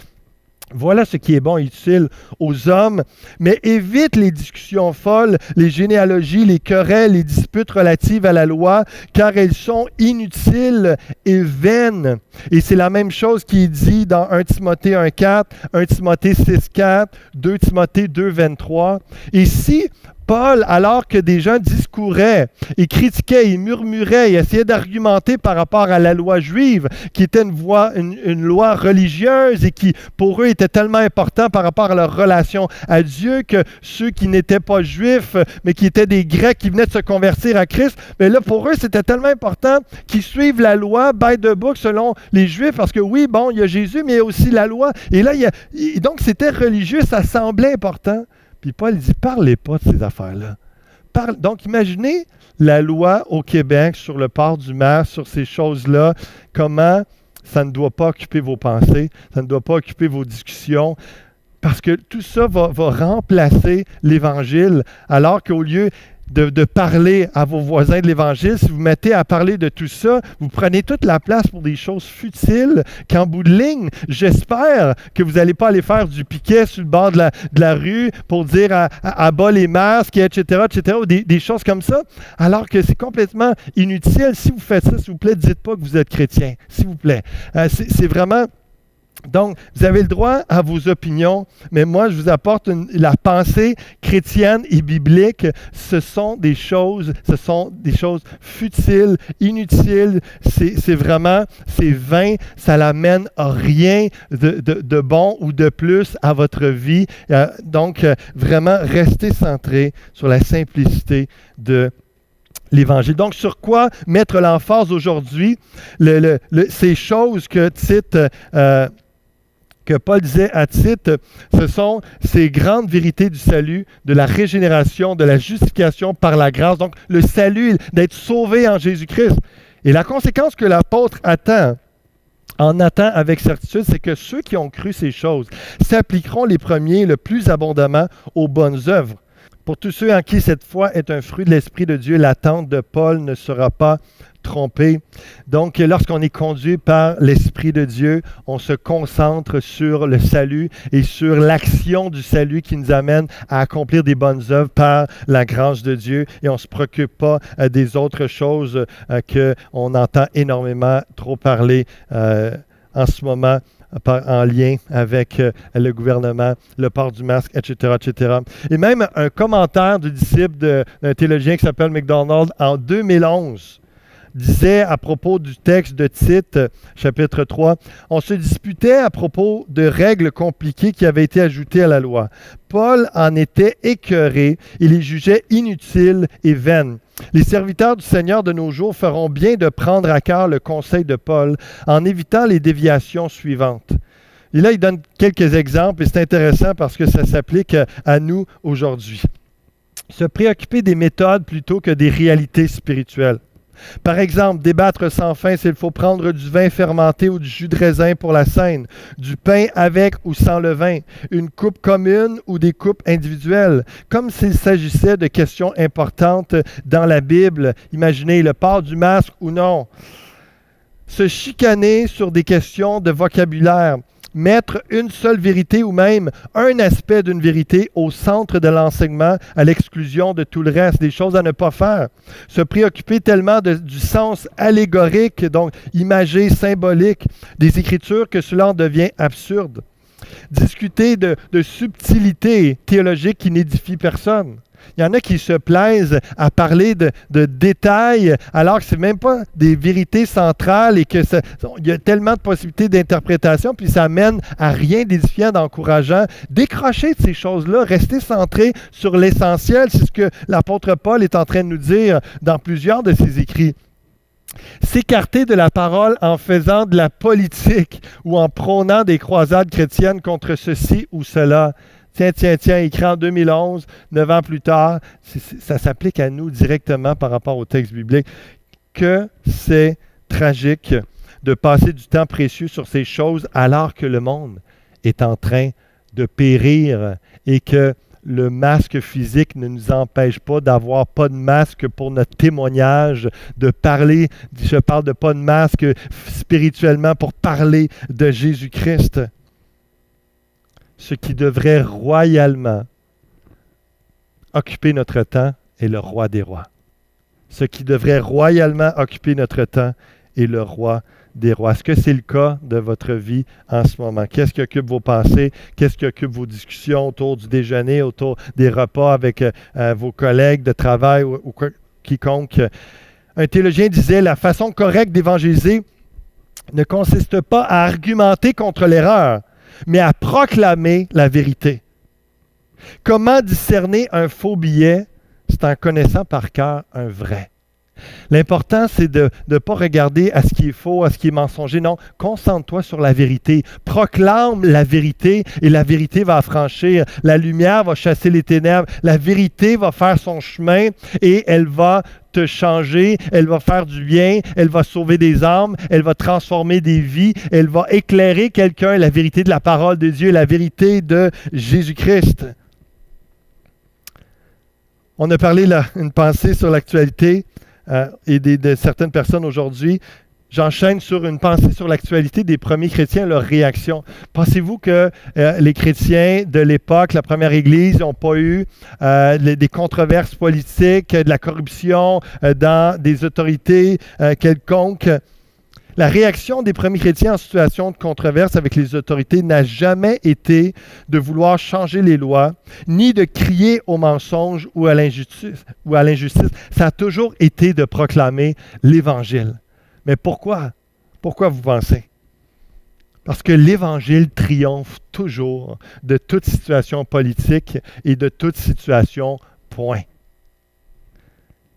Voilà ce qui est bon et utile aux hommes, mais évite les discussions folles, les généalogies, les querelles, les disputes relatives à la loi, car elles sont inutiles et vaines. Et c'est la même chose qui est dit dans 1 Timothée 1,4, 1 Timothée 6,4, 2 Timothée 2,23. Et si Paul, alors que des gens discouraient et critiquaient et murmuraient et essayaient d'argumenter par rapport à la loi juive, qui était une loi religieuse et qui, pour eux, était tellement important par rapport à leur relation à Dieu, que ceux qui n'étaient pas juifs, mais qui étaient des Grecs qui venaient de se convertir à Christ, mais là, pour eux, c'était tellement important qu'ils suivent la loi by the book selon les Juifs, parce que oui, bon, il y a Jésus, mais il y a aussi la loi. Et là, donc, c'était religieux, ça semblait important. Puis Paul dit, parlez pas de ces affaires-là. Donc, imaginez la loi au Québec sur le port du masque, sur ces choses-là, comment ça ne doit pas occuper vos pensées, ça ne doit pas occuper vos discussions, parce que tout ça va remplacer l'Évangile, alors qu'au lieu de parler à vos voisins de l'Évangile, si vous mettez à parler de tout ça, vous prenez toute la place pour des choses futiles, qu'en bout de ligne, j'espère que vous n'allez pas aller faire du piquet sur le bord de la rue pour dire à bas les masques, etc., ou des choses comme ça, alors que c'est complètement inutile. Si vous faites ça, s'il vous plaît, dites pas que vous êtes chrétien, s'il vous plaît. C'est vraiment... Donc, vous avez le droit à vos opinions, mais moi, je vous apporte la pensée chrétienne et biblique. Ce sont des choses futiles, inutiles. C'est vain. Ça n'amène rien de bon ou de plus à votre vie. Donc, vraiment, restez centré sur la simplicité de l'Évangile. Donc, sur quoi mettre l'emphase aujourd'hui? Ces choses que que Paul disait à Tite, ce sont ces grandes vérités du salut, de la régénération, de la justification par la grâce. Donc, le salut, d'être sauvé en Jésus-Christ. Et la conséquence que l'apôtre attend avec certitude, c'est que ceux qui ont cru ces choses s'appliqueront les premiers le plus abondamment aux bonnes œuvres. Pour tous ceux en qui cette foi est un fruit de l'Esprit de Dieu, l'attente de Paul ne sera pas trompée. Donc, lorsqu'on est conduit par l'Esprit de Dieu, on se concentre sur le salut et sur l'action du salut qui nous amène à accomplir des bonnes œuvres par la grâce de Dieu et on ne se préoccupe pas des autres choses qu'on entend énormément trop parler en ce moment en lien avec le gouvernement, le port du masque, etc., etc. Et même un commentaire du disciple d'un théologien qui s'appelle MacDonald en 2011 disait à propos du texte de Tite, chapitre 3, « On se disputait à propos de règles compliquées qui avaient été ajoutées à la loi. Paul en était écœuré, il les jugeait inutiles et vaines. Les serviteurs du Seigneur de nos jours feront bien de prendre à cœur le conseil de Paul en évitant les déviations suivantes. » Et là, il donne quelques exemples et c'est intéressant parce que ça s'applique à nous aujourd'hui. Se préoccuper des méthodes plutôt que des réalités spirituelles. Par exemple, débattre sans fin s'il faut prendre du vin fermenté ou du jus de raisin pour la scène, du pain avec ou sans levain, une coupe commune ou des coupes individuelles, comme s'il s'agissait de questions importantes dans la Bible. Imaginez le port du masque ou non. Se chicaner sur des questions de vocabulaire. Mettre une seule vérité ou même un aspect d'une vérité au centre de l'enseignement à l'exclusion de tout le reste, des choses à ne pas faire. Se préoccuper tellement du sens allégorique, donc imagé, symbolique, des Écritures que cela en devient absurde. Discuter de subtilités théologiques qui n'édifient personne. Il y en a qui se plaisent à parler de détails alors que ce n'est même pas des vérités centrales et qu'il y a tellement de possibilités d'interprétation puis ça mène à rien d'édifiant, d'encourageant. Décrocher de ces choses-là, rester centré sur l'essentiel, c'est ce que l'apôtre Paul est en train de nous dire dans plusieurs de ses écrits. S'écarter de la parole en faisant de la politique ou en prônant des croisades chrétiennes contre ceci ou cela. Tiens, écrit en 2011, 9 ans plus tard, ça s'applique à nous directement par rapport au texte biblique. Que c'est tragique de passer du temps précieux sur ces choses alors que le monde est en train de périr et que le masque physique ne nous empêche pas d'avoir pas de masque pour notre témoignage, de parler, je parle de pas de masque spirituellement pour parler de Jésus-Christ. Ce qui devrait royalement occuper notre temps est le roi des rois. Ce qui devrait royalement occuper notre temps est le roi des rois. Est-ce que c'est le cas de votre vie en ce moment? Qu'est-ce qui occupe vos pensées? Qu'est-ce qui occupe vos discussions autour du déjeuner, autour des repas avec vos collègues de travail ou quiconque? Un théologien disait, la façon correcte d'évangéliser ne consiste pas à argumenter contre l'erreur, mais à proclamer la vérité. Comment discerner un faux billet? C'est en connaissant par cœur un vrai. L'important, c'est de ne pas regarder à ce qui est faux, à ce qui est mensonger. Non, concentre-toi sur la vérité. Proclame la vérité et la vérité va affranchir. La lumière va chasser les ténèbres. La vérité va faire son chemin et elle va te changer, elle va faire du bien, elle va sauver des âmes, elle va transformer des vies, elle va éclairer quelqu'un, la vérité de la parole de Dieu, la vérité de Jésus-Christ. On a parlé là, une pensée sur l'actualité et de certaines personnes aujourd'hui. J'enchaîne sur une pensée sur l'actualité des premiers chrétiens, leur réaction. Pensez-vous que les chrétiens de l'époque, la première Église, n'ont pas eu des controverses politiques, de la corruption dans des autorités quelconques? La réaction des premiers chrétiens en situation de controverse avec les autorités n'a jamais été de vouloir changer les lois, ni de crier au mensonge ou à l'injustice. Ça a toujours été de proclamer l'Évangile. Mais pourquoi? Pourquoi vous pensez? Parce que l'Évangile triomphe toujours de toute situation politique et de toute situation, point.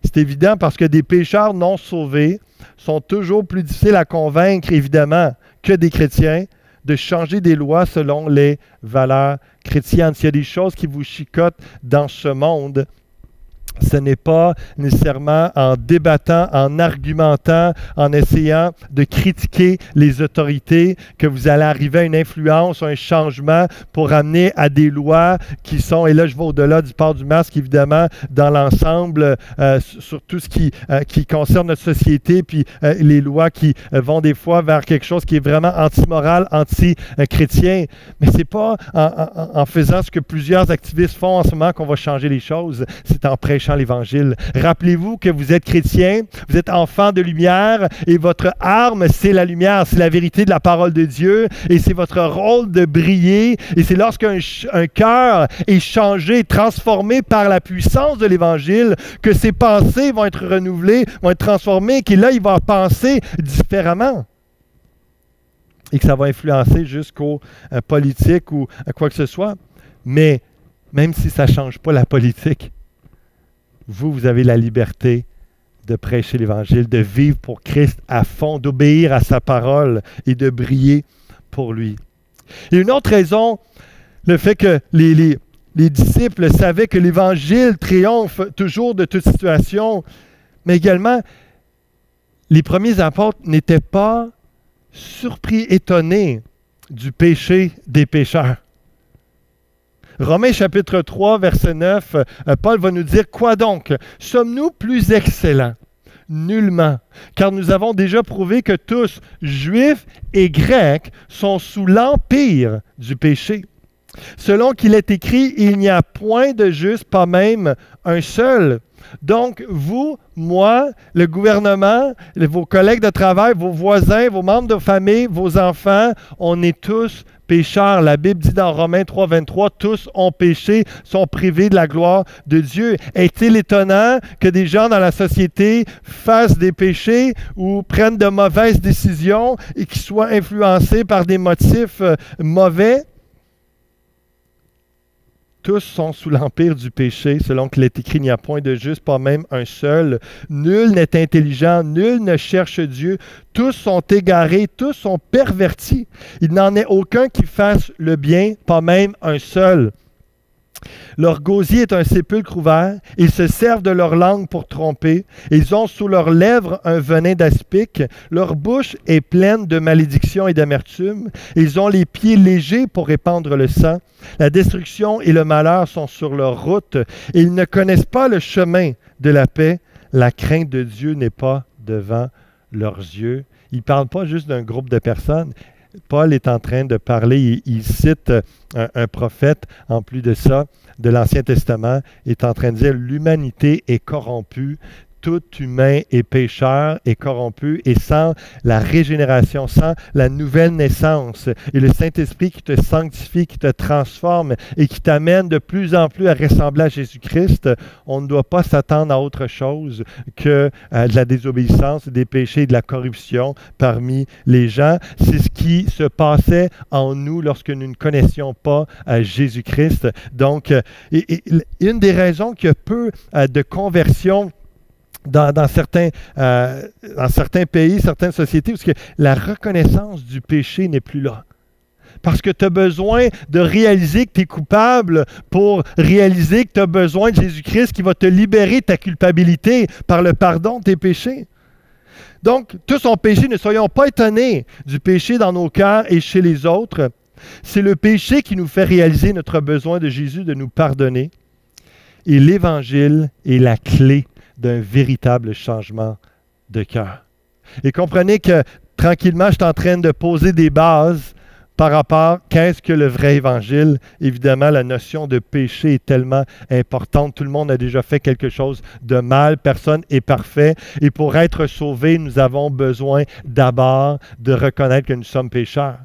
C'est évident parce que des pécheurs non sauvés sont toujours plus difficiles à convaincre, évidemment, que des chrétiens de changer des lois selon les valeurs chrétiennes. S'il y a des choses qui vous chicotent dans ce monde, ce n'est pas nécessairement en débattant, en argumentant, en essayant de critiquer les autorités que vous allez arriver à une influence, un changement pour amener à des lois qui sont, et là je vais au-delà du port du masque évidemment, dans l'ensemble, sur tout ce qui concerne notre société, puis les lois qui vont des fois vers quelque chose qui est vraiment anti-moral, anti-chrétien. Mais ce n'est pas en faisant ce que plusieurs activistes font en ce moment qu'on va changer les choses, c'est en prêchant l'Évangile. Rappelez-vous que vous êtes chrétien, vous êtes enfant de lumière et votre arme, c'est la lumière, c'est la vérité de la parole de Dieu et c'est votre rôle de briller et c'est lorsqu'un cœur est changé, transformé par la puissance de l'Évangile que ses pensées vont être renouvelées, vont être transformées, qu'il là, il va penser différemment. Et que ça va influencer jusqu'aux politiques ou à quoi que ce soit. Mais même si ça ne change pas la politique, vous avez la liberté de prêcher l'Évangile, de vivre pour Christ à fond, d'obéir à sa parole et de briller pour lui. Et une autre raison, le fait que les disciples savaient que l'Évangile triomphe toujours de toute situation, mais également, les premiers apôtres n'étaient pas surpris, étonnés du péché des pécheurs. Romains chapitre 3, verset 9, Paul va nous dire « Quoi donc? Sommes-nous plus excellents? Nullement, car nous avons déjà prouvé que tous, juifs et grecs, sont sous l'empire du péché. Selon qu'il est écrit, il n'y a point de juste, pas même un seul. Donc, vous, moi, le gouvernement, vos collègues de travail, vos voisins, vos membres de famille, vos enfants, on est tous pécheurs. La Bible dit dans Romains 3, 23, tous ont péché, sont privés de la gloire de Dieu. Est-il étonnant que des gens dans la société fassent des péchés ou prennent de mauvaises décisions et qu'ils soient influencés par des motifs mauvais? Tous sont sous l'empire du péché, selon qu'il est écrit, il n'y a point de juste, pas même un seul. Nul n'est intelligent, nul ne cherche Dieu. Tous sont égarés, tous sont pervertis. Il n'en est aucun qui fasse le bien, pas même un seul. Leur gosier est un sépulcre ouvert. Ils se servent de leur langue pour tromper. Ils ont sous leurs lèvres un venin d'aspic. Leur bouche est pleine de malédiction et d'amertume. Ils ont les pieds légers pour répandre le sang. La destruction et le malheur sont sur leur route. Ils ne connaissent pas le chemin de la paix. La crainte de Dieu n'est pas devant leurs yeux. Il ne parle pas juste d'un groupe de personnes. Paul est en train de parler, il cite un prophète, en plus de ça, de l'Ancien Testament, est en train de dire « L'humanité est corrompue, tout humain est pécheur, est corrompu, et sans la régénération, sans la nouvelle naissance, et le Saint-Esprit qui te sanctifie, qui te transforme et qui t'amène de plus en plus à ressembler à Jésus-Christ, on ne doit pas s'attendre à autre chose que de la désobéissance, des péchés et de la corruption parmi les gens. C'est ce qui se passait en nous lorsque nous ne connaissions pas Jésus-Christ. Donc, une des raisons qu'il y a peu de conversion dans certains pays, certaines sociétés, parce que la reconnaissance du péché n'est plus là. Parce que tu as besoin de réaliser que tu es coupable pour réaliser que tu as besoin de Jésus-Christ qui va te libérer de ta culpabilité par le pardon de tes péchés. Donc, tous son péché, ne soyons pas étonnés du péché dans nos cœurs et chez les autres. C'est le péché qui nous fait réaliser notre besoin de Jésus de nous pardonner. Et l'Évangile est la clé d'un véritable changement de cœur. Et comprenez que tranquillement, je suis en train de poser des bases par rapport à qu'est-ce que le vrai évangile. Évidemment, la notion de péché est tellement importante. Tout le monde a déjà fait quelque chose de mal. Personne n'est parfait. Et pour être sauvé, nous avons besoin d'abord de reconnaître que nous sommes pécheurs.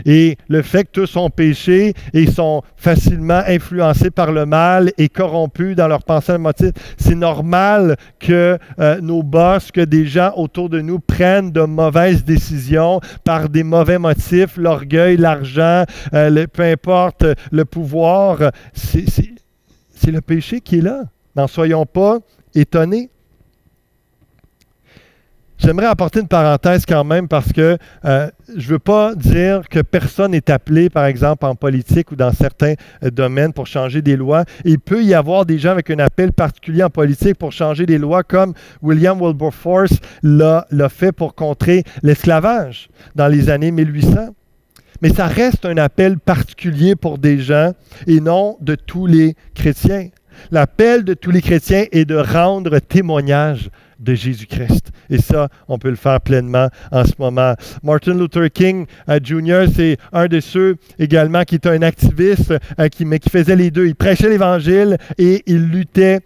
Et le fait que tous ont péché et sont facilement influencés par le mal et corrompus dans leurs pensées et motifs, c'est normal que nos boss, que des gens autour de nous prennent de mauvaises décisions par des mauvais motifs, l'orgueil, l'argent, peu importe, le pouvoir. C'est le péché qui est là. N'en soyons pas étonnés. J'aimerais apporter une parenthèse quand même parce que je ne veux pas dire que personne n'est appelé, par exemple, en politique ou dans certains domaines pour changer des lois. Il peut y avoir des gens avec un appel particulier en politique pour changer des lois comme William Wilberforce l'a fait pour contrer l'esclavage dans les années 1800. Mais ça reste un appel particulier pour des gens et non de tous les chrétiens. L'appel de tous les chrétiens est de rendre témoignage de Jésus-Christ. Et ça, on peut le faire pleinement en ce moment. Martin Luther King Jr., c'est un de ceux également qui était un activiste, mais qui faisait les deux. Il prêchait l'Évangile et il luttait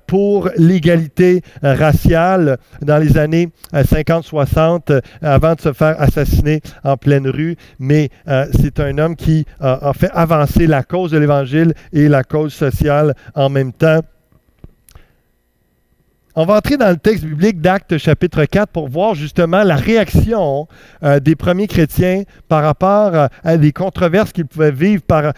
pour l'égalité raciale dans les années 50-60 avant de se faire assassiner en pleine rue. Mais c'est un homme qui a fait avancer la cause de l'Évangile et la cause sociale en même temps. On va entrer dans le texte biblique d'Actes chapitre 4 pour voir justement la réaction des premiers chrétiens par rapport à des controverses qu'ils pouvaient vivre par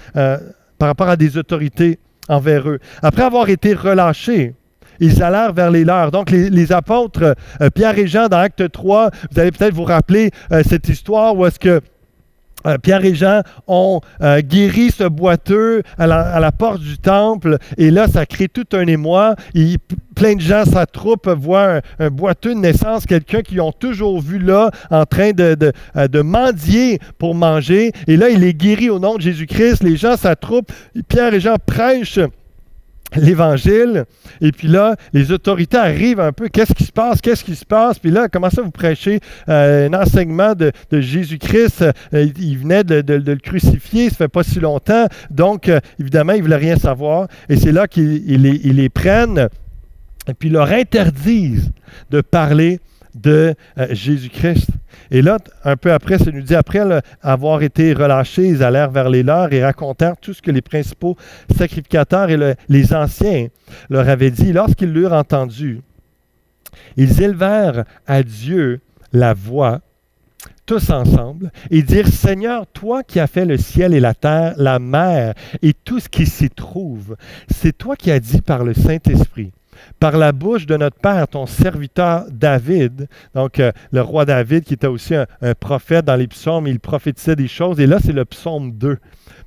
rapport à des autorités envers eux. Après avoir été relâchés, ils allèrent vers les leurs. Donc, les apôtres, Pierre et Jean, dans Acte 3, vous allez peut-être vous rappeler cette histoire où est-ce que Pierre et Jean ont guéri ce boiteux à la porte du temple et là, ça crée tout un émoi. Plein de gens s'attroupent, voient un boiteux de naissance, quelqu'un qu'ils ont toujours vu là en train de mendier pour manger. Et là, il est guéri au nom de Jésus-Christ. Les gens s'attroupent. Pierre et Jean prêchent l'Évangile, et puis là, les autorités arrivent un peu, qu'est-ce qui se passe, puis là, comment ça vous prêchez un enseignement de Jésus-Christ, il venait de le crucifier, ça fait pas si longtemps, donc évidemment, ils ne voulaient rien savoir, et c'est là qu'ils les prennent, et puis leur interdisent de parler de Jésus-Christ. Et là, un peu après, ça nous dit, après avoir été relâchés, ils allèrent vers les leurs et racontèrent tout ce que les principaux sacrificateurs et les anciens leur avaient dit. Lorsqu'ils l'eurent entendu, ils élevèrent à Dieu la voix, tous ensemble, et dirent, Seigneur, toi qui as fait le ciel et la terre, la mer et tout ce qui s'y trouve, c'est toi qui as dit par le Saint-Esprit, par la bouche de notre Père, ton serviteur David, donc le roi David qui était aussi un prophète dans les psaumes, il prophétisait des choses, et là c'est le psaume 2.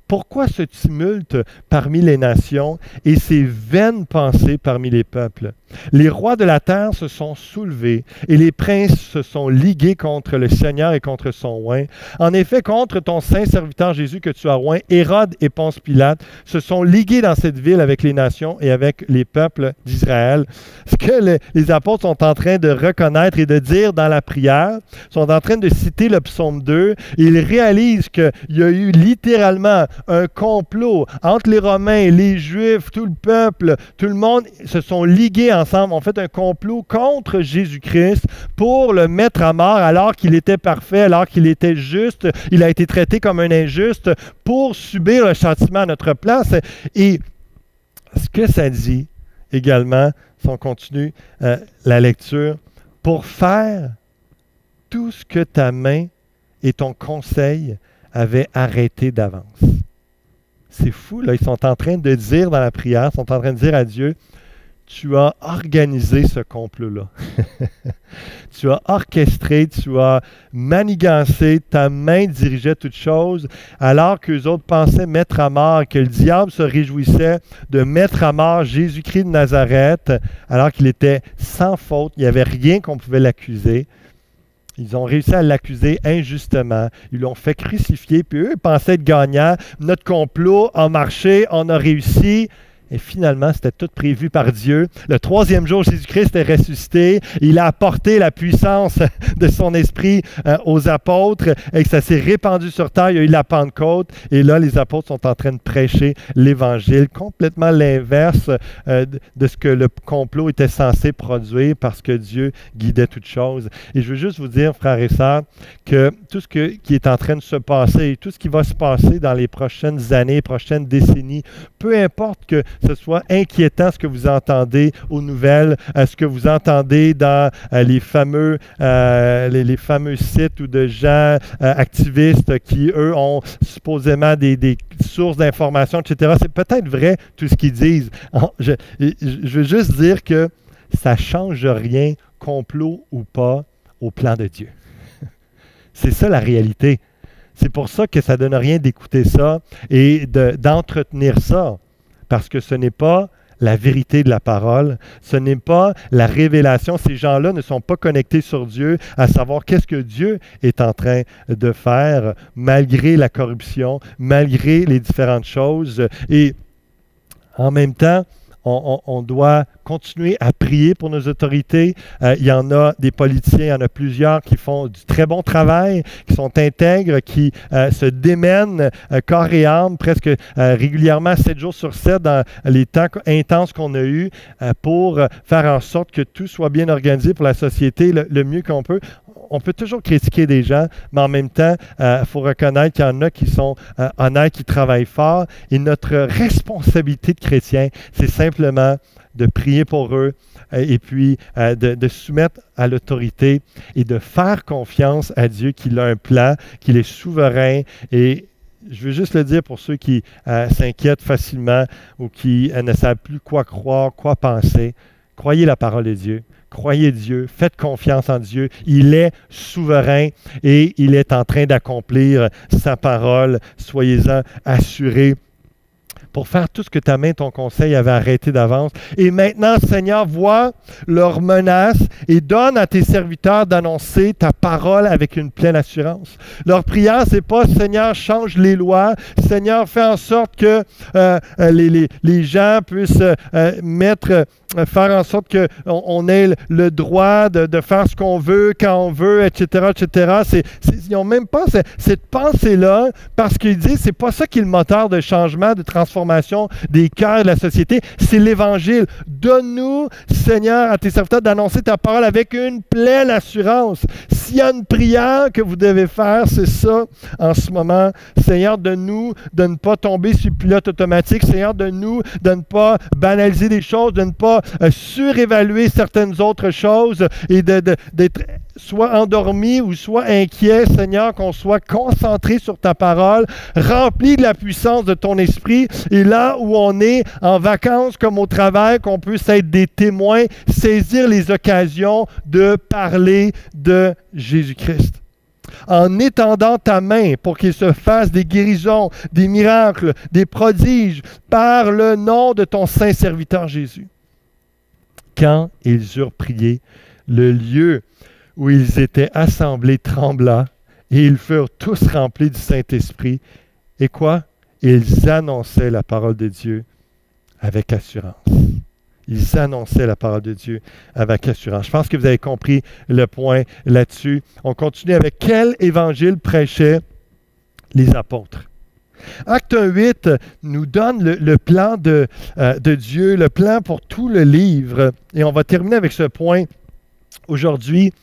Pourquoi ce tumulte parmi les nations et ces vaines pensées parmi les peuples? Les rois de la terre se sont soulevés et les princes se sont ligués contre le Seigneur et contre son oint. En effet, contre ton saint serviteur Jésus que tu as oint, Hérode et Ponce Pilate se sont ligués dans cette ville avec les nations et avec les peuples d'Israël. Ce que les apôtres sont en train de reconnaître et de dire dans la prière, sont en train de citer le psaume 2, et ils réalisent qu'il y a eu littéralement un complot entre les Romains, les Juifs, tout le peuple, tout le monde se sont ligués ensemble, ont fait un complot contre Jésus-Christ pour le mettre à mort alors qu'il était parfait, alors qu'il était juste. Il a été traité comme un injuste pour subir le châtiment à notre place. Et ce que ça dit également, si on continue la lecture, pour faire tout ce que ta main et ton conseil avaient arrêté d'avance. C'est fou, là, ils sont en train de dire dans la prière, ils sont en train de dire à Dieu, tu as organisé ce complot-là. Tu as orchestré, tu as manigancé, ta main dirigeait toutes choses, alors qu'eux autres pensaient mettre à mort, que le diable se réjouissait de mettre à mort Jésus-Christ de Nazareth, alors qu'il était sans faute, il n'y avait rien qu'on pouvait l'accuser. Ils ont réussi à l'accuser injustement. Ils l'ont fait crucifier, puis eux pensaient être gagnants. Notre complot a marché, on a réussi. Et finalement, c'était tout prévu par Dieu. Le 3e jour, Jésus-Christ est ressuscité. Il a apporté la puissance de son esprit aux apôtres et que ça s'est répandu sur terre. Il y a eu la Pentecôte. Et là, les apôtres sont en train de prêcher l'Évangile, complètement l'inverse de ce que le complot était censé produire parce que Dieu guidait toutes choses. Et je veux juste vous dire, frères et sœurs, que tout ce qui est en train de se passer, tout ce qui va se passer dans les prochaines années, prochaines décennies, peu importe que ce soit inquiétant ce que vous entendez aux nouvelles, ce que vous entendez dans les fameux sites ou de gens activistes qui, eux, ont supposément des sources d'informations, etc. C'est peut-être vrai tout ce qu'ils disent. Je veux juste dire que ça ne change rien, complot ou pas, au plan de Dieu. C'est ça la réalité. C'est pour ça que ça ne donne rien d'écouter ça et d'entretenir ça. Parce que ce n'est pas la vérité de la parole, ce n'est pas la révélation. Ces gens-là ne sont pas connectés sur Dieu à savoir qu'est-ce que Dieu est en train de faire malgré la corruption, malgré les différentes choses. Et en même temps, on doit continuer à prier pour nos autorités. Il y en a des politiciens, il y en a plusieurs qui font du très bon travail, qui sont intègres, qui se démènent corps et âme presque régulièrement, 7 jours sur 7, dans les temps intenses qu'on a eus pour faire en sorte que tout soit bien organisé pour la société le mieux qu'on peut. On peut toujours critiquer des gens, mais en même temps, il faut reconnaître qu'il y en a qui sont honnêtes, qui travaillent fort. Et notre responsabilité de chrétien, c'est simplement de prier pour eux et puis de soumettre à l'autorité et de faire confiance à Dieu qu'il a un plan, qu'il est souverain. Et je veux juste le dire pour ceux qui s'inquiètent facilement ou qui ne savent plus quoi croire, quoi penser. Croyez la parole de Dieu. Croyez Dieu, faites confiance en Dieu. Il est souverain et il est en train d'accomplir sa parole. Soyez-en assurés pour faire tout ce que ta main, ton conseil avait arrêté d'avance. Et maintenant, Seigneur, vois leurs menaces et donne à tes serviteurs d'annoncer ta parole avec une pleine assurance. Leur prière, c'est pas, Seigneur, change les lois. Seigneur, fais en sorte que les gens puissent faire en sorte qu'on ait le droit de faire ce qu'on veut, quand on veut, etc., etc. Ils n'ont même pas cette pensée-là parce qu'ils disent c'est pas ça qui est le moteur de changement, de transformation des cœurs de la société, c'est l'Évangile. Donne-nous, Seigneur, à tes serviteurs d'annoncer ta parole avec une pleine assurance. S'il y a une prière que vous devez faire, c'est ça en ce moment. Seigneur, donne-nous de ne pas tomber sur le pilote automatique. Seigneur, donne-nous de ne pas banaliser des choses, de ne pas surévaluer certaines autres choses et d'être soit endormi ou soit inquiet, Seigneur, qu'on soit concentré sur ta parole, rempli de la puissance de ton esprit. Et là où on est en vacances comme au travail, qu'on puisse être des témoins, saisir les occasions de parler de Jésus-Christ. En étendant ta main pour qu'il se fasse des guérisons, des miracles, des prodiges, par le nom de ton saint serviteur Jésus. Quand ils eurent prié, le lieu où ils étaient assemblés trembla, et ils furent tous remplis du Saint-Esprit. Et quoi? Ils annonçaient la parole de Dieu avec assurance. Ils annonçaient la parole de Dieu avec assurance. Je pense que vous avez compris le point là-dessus. On continue avec quel évangile prêchaient les apôtres. Acte 8 nous donne le plan de Dieu, le plan pour tout le livre. Et on va terminer avec ce point aujourd'hui.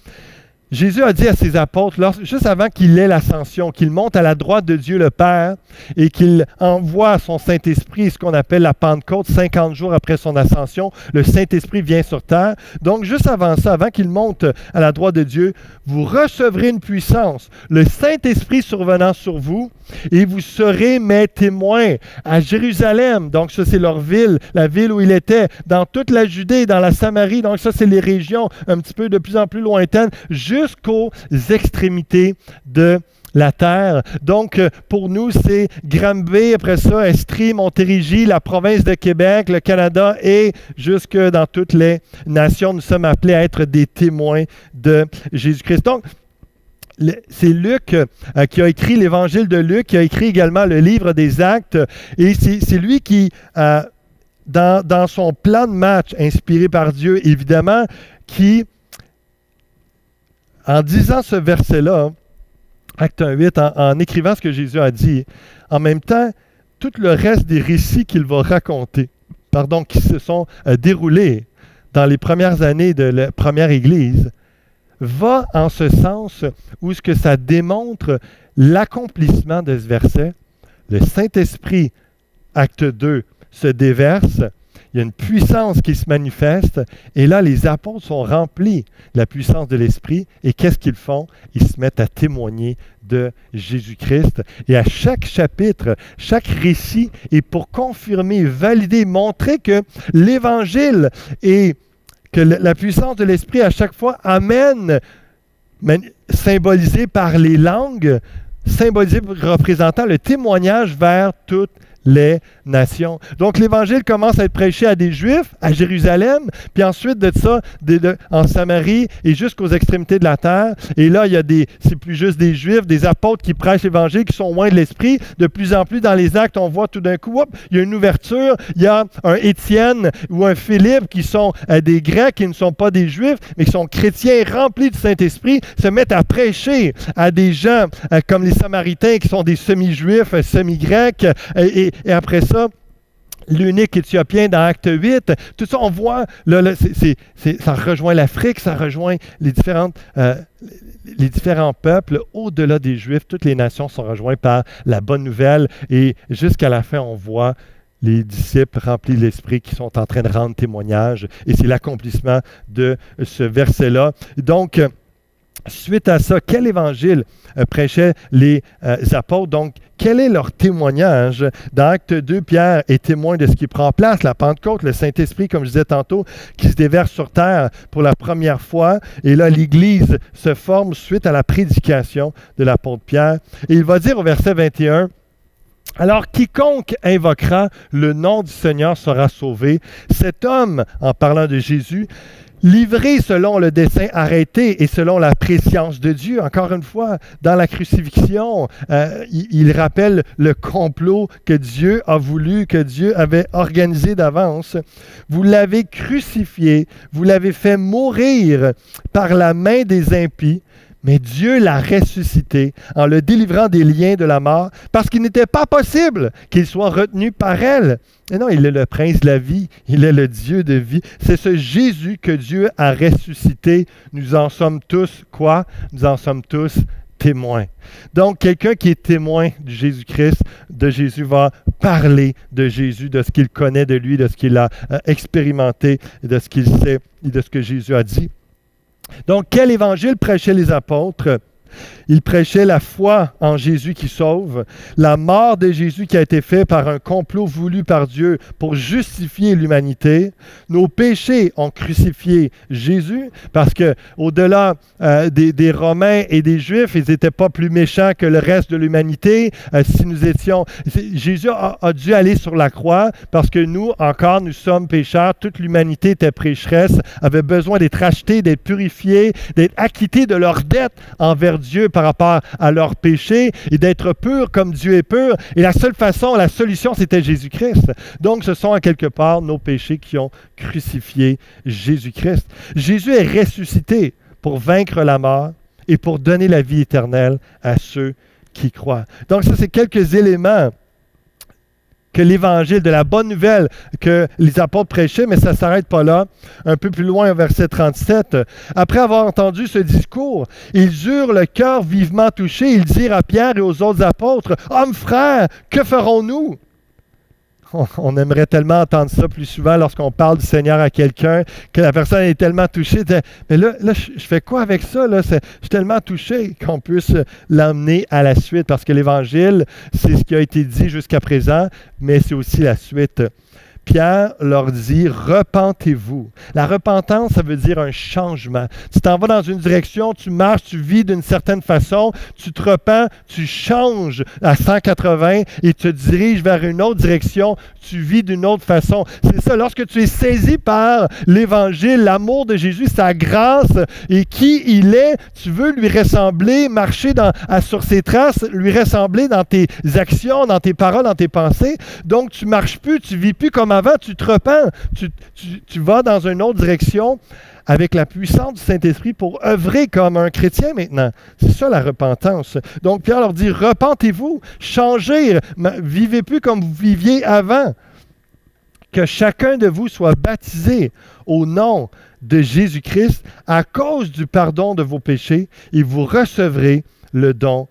Jésus a dit à ses apôtres, juste avant qu'il ait l'ascension, qu'il monte à la droite de Dieu le Père et qu'il envoie son Saint-Esprit, ce qu'on appelle la Pentecôte, 50 jours après son ascension, le Saint-Esprit vient sur terre. Donc, juste avant ça, avant qu'il monte à la droite de Dieu, vous recevrez une puissance, le Saint-Esprit survenant sur vous, et vous serez mes témoins à Jérusalem. Donc, ça, c'est leur ville, la ville où il était, dans toute la Judée, dans la Samarie. Donc, ça, c'est les régions un petit peu de plus en plus lointaines, jusqu'aux extrémités de la terre. Donc, pour nous, c'est Granby, après ça, Estrie, Montérégie, la province de Québec, le Canada et jusque dans toutes les nations. Nous sommes appelés à être des témoins de Jésus-Christ. Donc, c'est Luc qui a écrit l'Évangile de Luc, qui a écrit également le livre des Actes, et c'est lui qui, dans son plan de match inspiré par Dieu, évidemment, qui, en disant ce verset-là, Acte 1:8, en écrivant ce que Jésus a dit, en même temps, tout le reste des récits qu'il va raconter, qui se sont déroulés dans les premières années de la première Église, va en ce sens où ce que ça démontre l'accomplissement de ce verset. Le Saint-Esprit, acte 2, se déverse, il y a une puissance qui se manifeste, et là, les apôtres sont remplis de la puissance de l'Esprit, et qu'est-ce qu'ils font? Ils se mettent à témoigner de Jésus-Christ, et à chaque chapitre, chaque récit est pour confirmer, valider, montrer que l'Évangile et que la puissance de l'Esprit, à chaque fois, amène, symbolisé par les langues, symbolisé représentant le témoignage vers toutes les nations. Donc, l'Évangile commence à être prêché à des Juifs, à Jérusalem, puis ensuite de ça, en Samarie et jusqu'aux extrémités de la terre. Et là, c'est plus juste des Juifs, des apôtres qui prêchent l'Évangile, qui sont loin de l'Esprit. De plus en plus, dans les actes, on voit tout d'un coup, il y a une ouverture, il y a un Étienne ou un Philippe qui sont des Grecs, qui ne sont pas des Juifs, mais qui sont chrétiens remplis du Saint-Esprit, se mettent à prêcher à des gens comme les Samaritains, qui sont des semi-Juifs, semi-Grecs, et après ça, l'unique Éthiopien dans Acte 8, tout ça, on voit, ça rejoint l'Afrique, ça rejoint les différents peuples, au-delà des Juifs, toutes les nations sont rejointes par la bonne nouvelle, et jusqu'à la fin, on voit les disciples remplis de l'Esprit qui sont en train de rendre témoignage, et c'est l'accomplissement de ce verset-là. Donc, suite à ça, quel évangile prêchaient les apôtres? Donc, quel est leur témoignage? Dans Acte 2, Pierre est témoin de ce qui prend place, la Pentecôte, le Saint-Esprit, comme je disais tantôt, qui se déverse sur terre pour la première fois. Et là, l'Église se forme suite à la prédication de l'apôtre Pierre. Et il va dire au verset 21, « Alors, quiconque invoquera le nom du Seigneur sera sauvé. » Cet homme, en parlant de Jésus, livré selon le dessein arrêté et selon la préscience de Dieu. Encore une fois, dans la crucifixion, il rappelle le complot que Dieu a voulu, que Dieu avait organisé d'avance. Vous l'avez crucifié, vous l'avez fait mourir par la main des impies, mais Dieu l'a ressuscité en le délivrant des liens de la mort parce qu'il n'était pas possible qu'il soit retenu par elle. Et non, il est le prince de la vie, il est le Dieu de vie. C'est ce Jésus que Dieu a ressuscité. Nous en sommes tous quoi? Nous en sommes tous témoins. Donc, quelqu'un qui est témoin de Jésus-Christ, de Jésus, va parler de Jésus, de ce qu'il connaît de lui, de ce qu'il a expérimenté, de ce qu'il sait et de ce que Jésus a dit. Donc, quel évangile prêchaient les apôtres? Ils prêchaient la foi en Jésus qui sauve, la mort de Jésus qui a été faite par un complot voulu par Dieu pour justifier l'humanité. Nos péchés ont crucifié Jésus parce que au-delà des Romains et des Juifs, ils n'étaient pas plus méchants que le reste de l'humanité. Jésus a dû aller sur la croix parce que nous, encore, nous sommes pécheurs. Toute l'humanité était pécheresse, avait besoin d'être achetée, d'être purifiée, d'être acquittée de leurs dettes envers Dieu par rapport à leurs péchés et d'être pur comme Dieu est pur. Et la seule façon, la solution, c'était Jésus-Christ. Donc, ce sont en quelque part nos péchés qui ont crucifié Jésus-Christ. Jésus est ressuscité pour vaincre la mort et pour donner la vie éternelle à ceux qui croient. Donc, ça, c'est quelques éléments que l'Évangile, de la bonne nouvelle que les apôtres prêchaient, mais ça ne s'arrête pas là. Un peu plus loin, au verset 37, « Après avoir entendu ce discours, ils eurent le cœur vivement touché. Ils dirent à Pierre et aux autres apôtres, « Hommes frères, que ferons-nous? » On aimerait tellement entendre ça plus souvent lorsqu'on parle du Seigneur à quelqu'un, que la personne est tellement touchée. Mais là je fais quoi avec ça? Là? Je suis tellement touché qu'on puisse l'emmener à la suite, parce que l'Évangile, c'est ce qui a été dit jusqu'à présent, mais c'est aussi la suite. Pierre leur dit, repentez-vous. La repentance, ça veut dire un changement. Tu t'en vas dans une direction, tu marches, tu vis d'une certaine façon, tu te repens, tu changes à 180 et te diriges vers une autre direction, tu vis d'une autre façon. C'est ça, lorsque tu es saisi par l'Évangile, l'amour de Jésus, sa grâce et qui il est, tu veux lui ressembler, marcher sur ses traces, lui ressembler dans tes actions, dans tes paroles, dans tes pensées. Donc, tu ne marches plus, tu ne vis plus comme avant, tu te repens, tu vas dans une autre direction avec la puissance du Saint-Esprit pour œuvrer comme un chrétien maintenant. C'est ça la repentance. Donc Pierre leur dit, repentez-vous, changez, vivez plus comme vous viviez avant. Que chacun de vous soit baptisé au nom de Jésus-Christ à cause du pardon de vos péchés et vous recevrez le don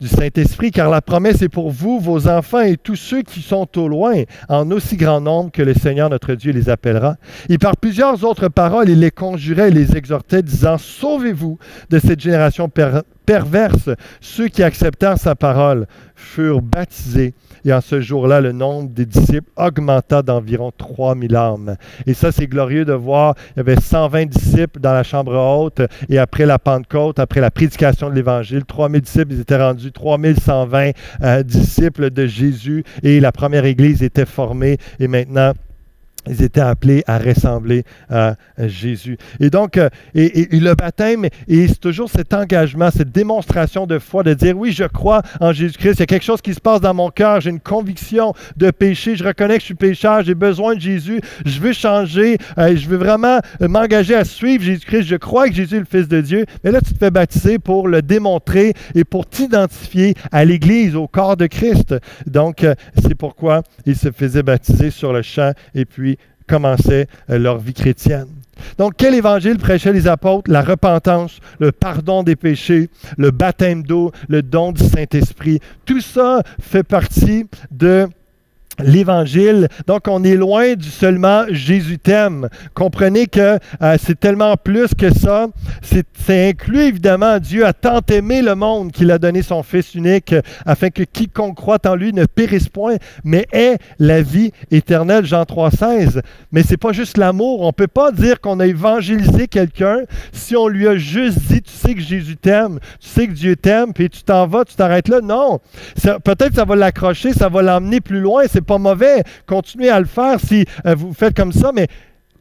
du Saint-Esprit, car la promesse est pour vous, vos enfants et tous ceux qui sont au loin, en aussi grand nombre que le Seigneur notre Dieu les appellera. Et par plusieurs autres paroles, il les conjurait et les exhortait, disant, sauvez-vous de cette génération perverse. Ceux qui acceptèrent sa parole furent baptisés. Et en ce jour-là, le nombre des disciples augmenta d'environ 3000 âmes. Et ça, c'est glorieux de voir. Il y avait 120 disciples dans la chambre haute. Et après la Pentecôte, après la prédication de l'Évangile, 3000 disciples, ils étaient rendus 3120 disciples de Jésus. Et la première Église était formée. Et maintenant, ils étaient appelés à ressembler à Jésus. Et donc, et le baptême, et c'est toujours cet engagement, cette démonstration de foi, de dire, oui, je crois en Jésus-Christ, il y a quelque chose qui se passe dans mon cœur, j'ai une conviction de péché, je reconnais que je suis pécheur, j'ai besoin de Jésus, je veux changer, je veux vraiment m'engager à suivre Jésus-Christ, je crois que Jésus est le Fils de Dieu. Mais là, tu te fais baptiser pour le démontrer et pour t'identifier à l'Église, au corps de Christ. Donc, c'est pourquoi ils se faisaient baptiser sur le champ et puis commençaient leur vie chrétienne. Donc, quel évangile prêchaient les apôtres? La repentance, le pardon des péchés, le baptême d'eau, le don du Saint-Esprit. Tout ça fait partie de l'Évangile. Donc, on est loin du seulement Jésus t'aime. Comprenez que c'est tellement plus que ça. C'est inclus, évidemment, Dieu a tant aimé le monde qu'il a donné son Fils unique afin que quiconque croit en lui ne périsse point, mais ait la vie éternelle. Jean 3,16. Mais c'est pas juste l'amour. On ne peut pas dire qu'on a évangélisé quelqu'un si on lui a juste dit, tu sais que Jésus t'aime, tu sais que Dieu t'aime, puis tu t'en vas, tu t'arrêtes là. Non. Peut-être que ça va l'accrocher, ça va l'emmener plus loin. C'est pas mauvais. Continuez à le faire si vous faites comme ça, mais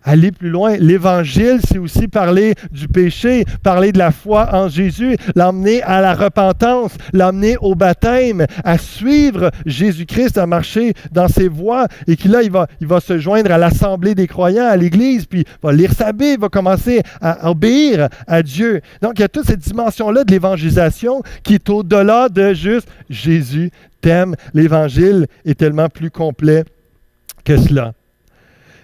allez plus loin. L'Évangile, c'est aussi parler du péché, parler de la foi en Jésus, l'emmener à la repentance, l'emmener au baptême, à suivre Jésus-Christ, à marcher dans ses voies, et qu'il là, il va se joindre à l'Assemblée des croyants, à l'Église, puis il va lire sa Bible, il va commencer à obéir à Dieu. Donc, il y a toute cette dimension-là de l'évangélisation qui est au-delà de juste Jésus t'aime. L'Évangile est tellement plus complet que cela.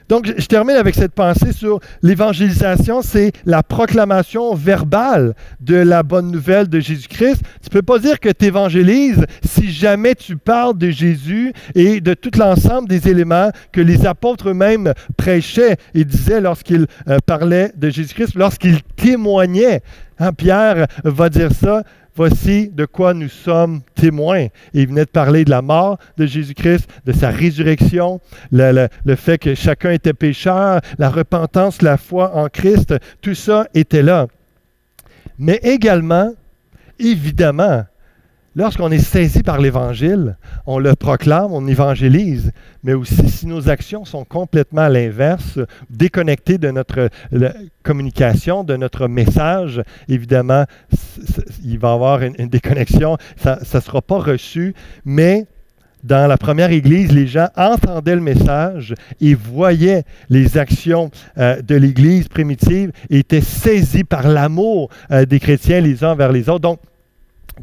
Donc, je termine avec cette pensée sur l'évangélisation, c'est la proclamation verbale de la bonne nouvelle de Jésus-Christ. Tu ne peux pas dire que tu évangélises si jamais tu parles de Jésus et de tout l'ensemble des éléments que les apôtres eux-mêmes prêchaient et disaient lorsqu'ils parlaient de Jésus-Christ, lorsqu'ils témoignaient. Hein, Pierre va dire ça. Voici de quoi nous sommes témoins. Et il venait de parler de la mort de Jésus-Christ, de sa résurrection, le fait que chacun était pécheur, la repentance, la foi en Christ, tout ça était là. Mais également, évidemment, lorsqu'on est saisi par l'Évangile, on le proclame, on évangélise, mais aussi si nos actions sont complètement à l'inverse, déconnectées de notre communication, de notre message, évidemment, il va y avoir une déconnexion, ça ne sera pas reçu, mais dans la première Église, les gens entendaient le message et voyaient les actions de l'Église primitive et étaient saisis par l'amour des chrétiens les uns vers les autres. Donc,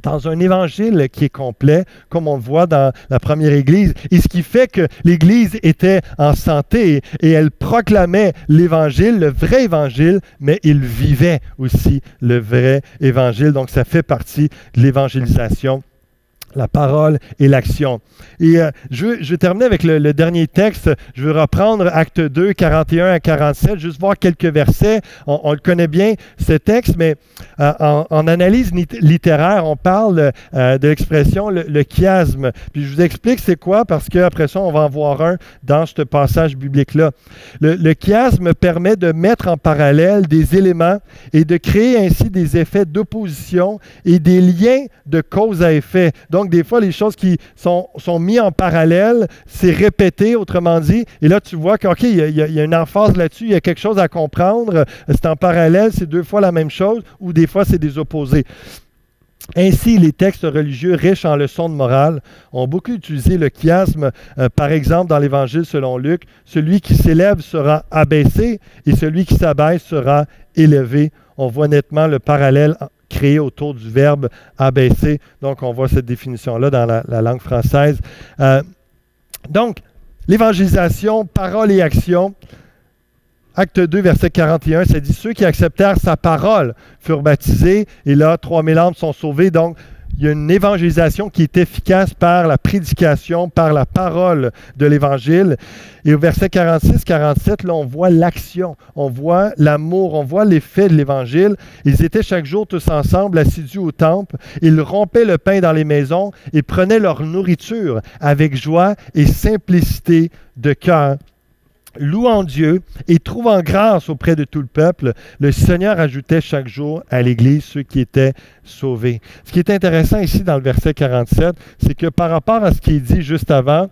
dans un évangile qui est complet, comme on le voit dans la première Église. Et ce qui fait que l'Église était en santé et elle proclamait l'Évangile, le vrai Évangile, mais il vivait aussi le vrai Évangile. Donc, ça fait partie de l'évangélisation. La parole et l'action. Et je vais terminer avec le dernier texte. Je vais reprendre Acte 2, 41 à 47, juste voir quelques versets. On le connaît bien, ce texte, mais en analyse littéraire, on parle de l'expression le chiasme. Puis je vous explique c'est quoi, parce qu'après ça, on va en voir un dans ce passage biblique-là. Le chiasme permet de mettre en parallèle des éléments et de créer ainsi des effets d'opposition et des liens de cause à effet. Donc, des fois, les choses qui sont mises en parallèle, c'est répété, autrement dit. Et là, tu vois qu'il y a une emphase là-dessus, il y a quelque chose à comprendre. C'est en parallèle, c'est deux fois la même chose, ou des fois, c'est des opposés. Ainsi, les textes religieux riches en leçons de morale ont beaucoup utilisé le chiasme. Par exemple, dans l'Évangile selon Luc, celui qui s'élève sera abaissé et celui qui s'abaisse sera élevé. On voit nettement le parallèle créé autour du verbe abaisser. Donc, on voit cette définition-là dans la langue française. Donc, l'évangélisation, parole et action. Acte 2, verset 41, ça dit « Ceux qui acceptèrent sa parole furent baptisés, et là, 3000 âmes sont sauvées. » Donc, il y a une évangélisation qui est efficace par la prédication, par la parole de l'Évangile. Et au verset 46-47, là, on voit l'action, on voit l'amour, on voit l'effet de l'Évangile. Ils étaient chaque jour tous ensemble, assidus au temple. Ils rompaient le pain dans les maisons et prenaient leur nourriture avec joie et simplicité de cœur. Louant Dieu et trouvant grâce auprès de tout le peuple, le Seigneur ajoutait chaque jour à l'Église ceux qui étaient sauvés. Ce qui est intéressant ici dans le verset 47, c'est que par rapport à ce qui est dit juste avant,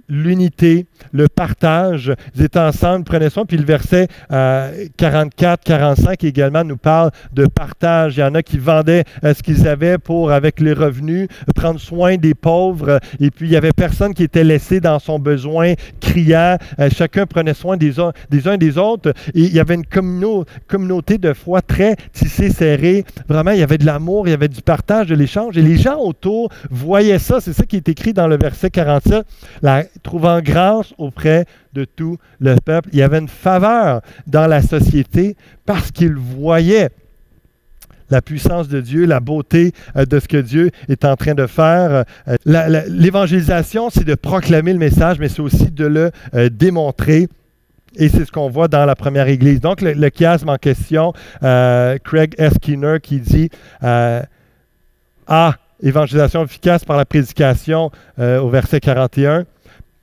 l'unité, le partage, ils étaient ensemble, prenaient soin. Puis le verset 44-45 également nous parle de partage. Il y en a qui vendaient ce qu'ils avaient pour, avec les revenus, prendre soin des pauvres. Et puis il n'y avait personne qui était laissé dans son besoin, criant. Chacun prenait soin des uns et des autres. Et il y avait une communauté de foi très tissée, serrée. Vraiment, il y avait de l'amour, il y avait du partage, de l'échange. Et les gens autour voyaient ça. C'est ça qui est écrit dans le verset 47. Trouvant grâce auprès de tout le peuple. Il y avait une faveur dans la société parce qu'ils voyaient la puissance de Dieu, la beauté de ce que Dieu est en train de faire. L'évangélisation, c'est de proclamer le message, mais c'est aussi de le démontrer. Et c'est ce qu'on voit dans la première Église. Donc, le chiasme en question, Craig S. Keener qui dit A. Évangélisation efficace par la prédication au verset 41.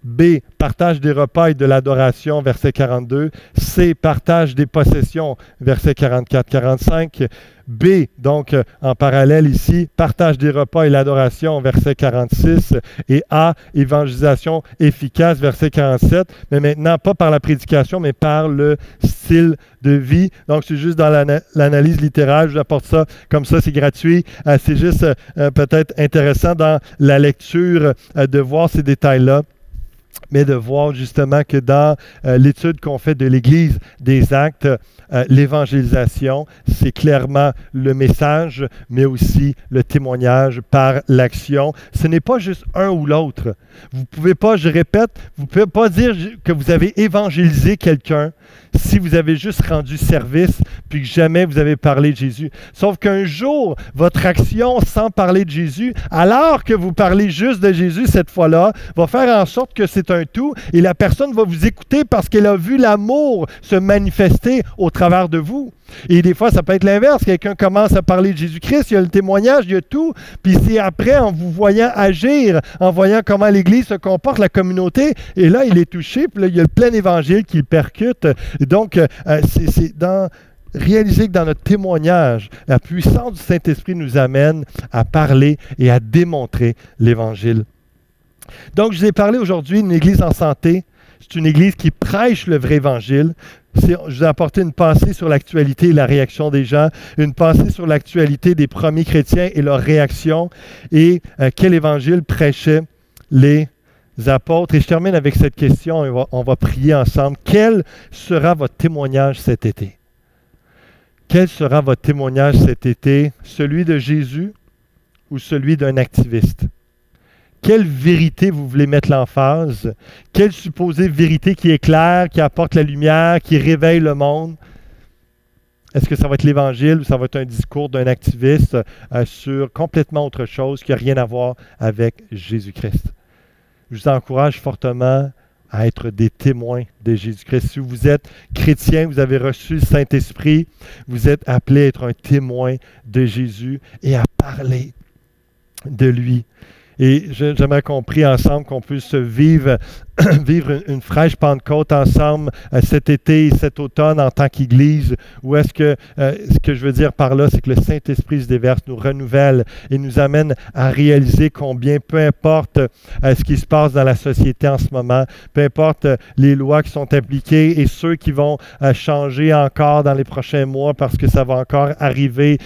B. Partage des repas et de l'adoration, verset 42. C. Partage des possessions, verset 44-45. B. Donc, en parallèle ici, partage des repas et l'adoration, verset 46. Et A. Évangélisation efficace, verset 47. Mais maintenant, pas par la prédication, mais par le style de vie. Donc, c'est juste dans l'analyse littéraire. Je vous apporte ça comme ça, c'est gratuit. C'est juste peut-être intéressant dans la lecture de voir ces détails-là, mais de voir justement que dans l'étude qu'on fait de l'Église des Actes, l'évangélisation, c'est clairement le message, mais aussi le témoignage par l'action. Ce n'est pas juste un ou l'autre. Vous ne pouvez pas, je répète, vous ne pouvez pas dire que vous avez évangélisé quelqu'un si vous avez juste rendu service puis que jamais vous avez parlé de Jésus. Sauf qu'un jour, votre action sans parler de Jésus, alors que vous parlez juste de Jésus cette fois-là, va faire en sorte que c'est un tout et la personne va vous écouter parce qu'elle a vu l'amour se manifester au travers de vous. Et des fois, ça peut être l'inverse. Quelqu'un commence à parler de Jésus-Christ, il y a le témoignage, il y a tout. Puis c'est après, en vous voyant agir, en voyant comment l'Église se comporte, la communauté, et là, il est touché, puis là, il y a le plein évangile qui le percute. Donc, c'est dans réaliser que dans notre témoignage, la puissance du Saint-Esprit nous amène à parler et à démontrer l'Évangile. Donc, je vous ai parlé aujourd'hui d'une Église en santé. C'est une Église qui prêche le vrai Évangile. Je vous ai apporté une pensée sur l'actualité et la réaction des gens, une pensée sur l'actualité des premiers chrétiens et leur réaction, et quel Évangile prêchaient les apôtres. Et je termine avec cette question, on va prier ensemble. Quel sera votre témoignage cet été? Quel sera votre témoignage cet été? Celui de Jésus ou celui d'un activiste? Quelle vérité vous voulez mettre l'emphase? Quelle supposée vérité qui est claire, qui apporte la lumière, qui réveille le monde? Est-ce que ça va être l'Évangile ou ça va être un discours d'un activiste sur complètement autre chose qui n'a rien à voir avec Jésus-Christ? Je vous encourage fortement à être des témoins de Jésus-Christ. Si vous êtes chrétien, vous avez reçu le Saint-Esprit, vous êtes appelé à être un témoin de Jésus et à parler de lui. Et j'aimerais qu'on prie ensemble, qu'on puisse vivre une fraîche Pentecôte ensemble cet été et cet automne en tant qu'Église. Où est-ce que, ce que je veux dire par là, c'est que le Saint-Esprit se déverse, nous renouvelle et nous amène à réaliser combien, peu importe ce qui se passe dans la société en ce moment, peu importe les lois qui sont appliquées et ceux qui vont changer encore dans les prochains mois parce que ça va encore arriver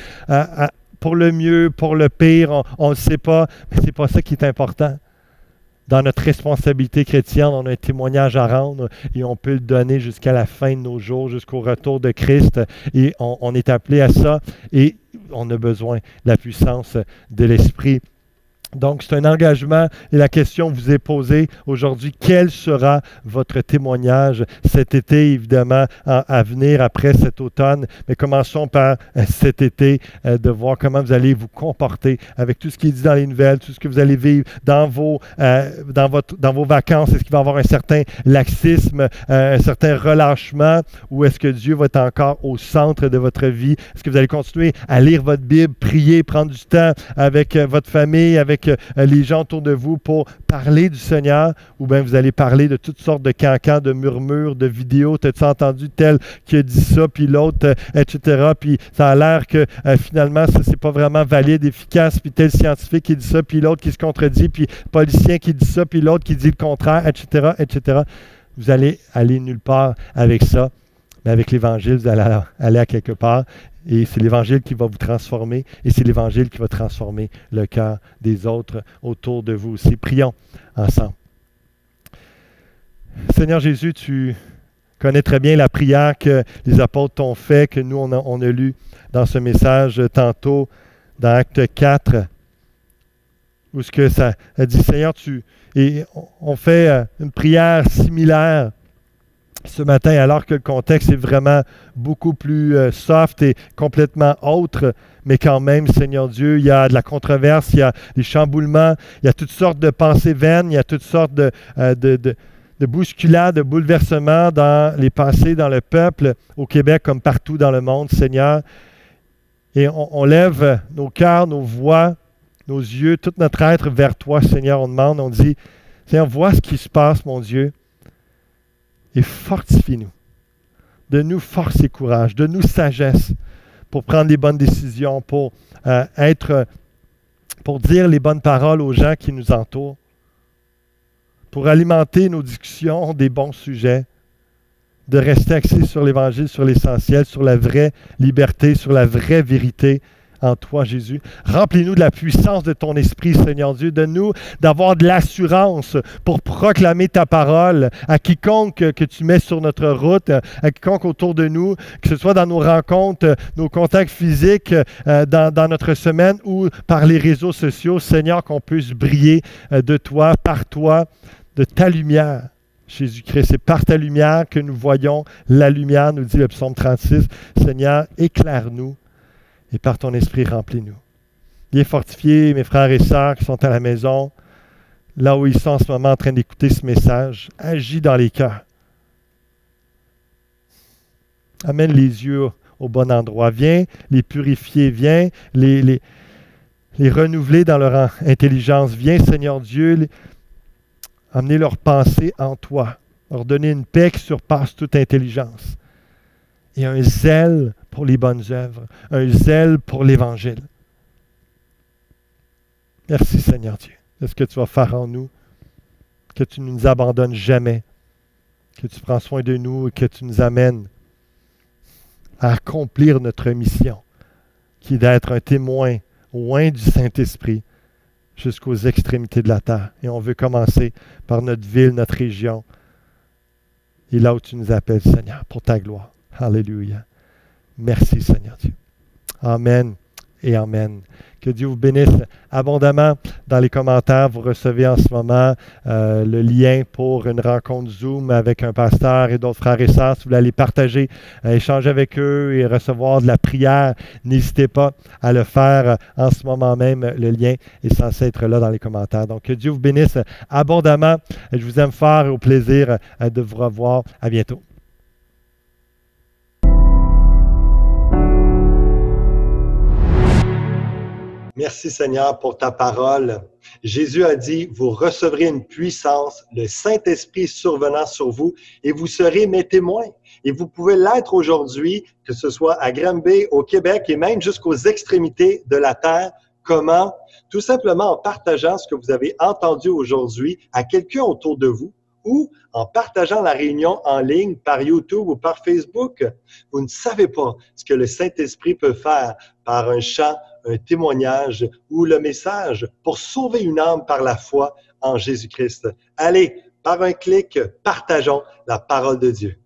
pour le mieux, pour le pire, on ne le sait pas, mais ce n'est pas ça qui est important. Dans notre responsabilité chrétienne, on a un témoignage à rendre et on peut le donner jusqu'à la fin de nos jours, jusqu'au retour de Christ. Et on est appelé à ça et on a besoin de la puissance de l'Esprit. Donc, c'est un engagement et la question vous est posée aujourd'hui, quel sera votre témoignage cet été, évidemment, à venir après cet automne? Mais commençons par cet été, de voir comment vous allez vous comporter avec tout ce qui est dit dans les nouvelles, tout ce que vous allez vivre dans vos vacances. Est-ce qu'il va y avoir un certain laxisme, un certain relâchement, ou est-ce que Dieu va être encore au centre de votre vie? Est-ce que vous allez continuer à lire votre Bible, prier, prendre du temps avec votre famille, avec les gens autour de vous pour parler du Seigneur, ou bien vous allez parler de toutes sortes de cancans, de murmures, de vidéos. T'as-tu entendu tel qui a dit ça, puis l'autre, etc. Puis ça a l'air que finalement, ça, c'est pas vraiment valide, efficace, puis tel scientifique qui dit ça, puis l'autre qui se contredit, puis policier qui dit ça, puis l'autre qui dit le contraire, etc., etc. Vous allez aller nulle part avec ça. Mais avec l'Évangile, vous allez aller à quelque part. Et c'est l'Évangile qui va vous transformer. Et c'est l'Évangile qui va transformer le cœur des autres autour de vous aussi. Prions ensemble. Seigneur Jésus, tu connais très bien la prière que les apôtres t'ont fait, que nous, on a lu dans ce message tantôt, dans Acte 4, où ce que ça a dit, Seigneur, et on fait une prière similaire ce matin, alors que le contexte est vraiment beaucoup plus soft et complètement autre, mais quand même, Seigneur Dieu, il y a de la controverse, il y a des chamboulements, il y a toutes sortes de pensées vaines, il y a toutes sortes de bousculades, de bouleversements dans les pensées, dans le peuple, au Québec comme partout dans le monde, Seigneur. Et on lève nos cœurs, nos voix, nos yeux, tout notre être vers toi, Seigneur. On demande, on dit, Seigneur, vois ce qui se passe, mon Dieu. Et fortifie-nous. Donne-nous force et courage. Donne-nous sagesse pour prendre les bonnes décisions, pour dire les bonnes paroles aux gens qui nous entourent, pour alimenter nos discussions des bons sujets, de rester axés sur l'Évangile, sur l'essentiel, sur la vraie liberté, sur la vraie vérité en toi, Jésus. Remplis-nous de la puissance de ton Esprit, Seigneur Dieu. Donne-nous d'avoir de l'assurance pour proclamer ta parole à quiconque que tu mets sur notre route, à quiconque autour de nous, que ce soit dans nos rencontres, nos contacts physiques, dans notre semaine ou par les réseaux sociaux. Seigneur, qu'on puisse briller de toi, par toi, de ta lumière. Jésus-Christ, c'est par ta lumière que nous voyons la lumière, nous dit le psaume 36. Seigneur, éclaire-nous. Et par ton esprit, remplis-nous. Viens fortifier mes frères et sœurs qui sont à la maison, là où ils sont en ce moment en train d'écouter ce message. Agis dans les cœurs. Amène les yeux au bon endroit. Viens les purifier. Viens les renouveler dans leur intelligence. Viens, Seigneur Dieu, amener leurs pensées en toi. Leur donner une paix qui surpasse toute intelligence. Et un zèle pour les bonnes œuvres, un zèle pour l'Évangile. Merci Seigneur Dieu de ce que tu vas faire en nous, que tu ne nous abandonnes jamais, que tu prends soin de nous et que tu nous amènes à accomplir notre mission, qui est d'être un témoin loin du Saint-Esprit jusqu'aux extrémités de la terre. Et on veut commencer par notre ville, notre région, et là où tu nous appelles, Seigneur, pour ta gloire. Alléluia. Merci, Seigneur Dieu. Amen et amen. Que Dieu vous bénisse abondamment. Dans les commentaires, vous recevez en ce moment le lien pour une rencontre Zoom avec un pasteur et d'autres frères et sœurs. Si vous voulez aller partager, échanger avec eux et recevoir de la prière, n'hésitez pas à le faire en ce moment même. Le lien est censé être là dans les commentaires. Donc, que Dieu vous bénisse abondamment. Je vous aime fort et au plaisir de vous revoir. À bientôt. Merci Seigneur pour ta parole. Jésus a dit, vous recevrez une puissance, le Saint-Esprit survenant sur vous et vous serez mes témoins. Et vous pouvez l'être aujourd'hui, que ce soit à Granby, au Québec et même jusqu'aux extrémités de la terre. Comment? Tout simplement en partageant ce que vous avez entendu aujourd'hui à quelqu'un autour de vous ou en partageant la réunion en ligne par YouTube ou par Facebook. Vous ne savez pas ce que le Saint-Esprit peut faire par un chant, un témoignage ou le message pour sauver une âme par la foi en Jésus-Christ. Allez, par un clic, partageons la parole de Dieu.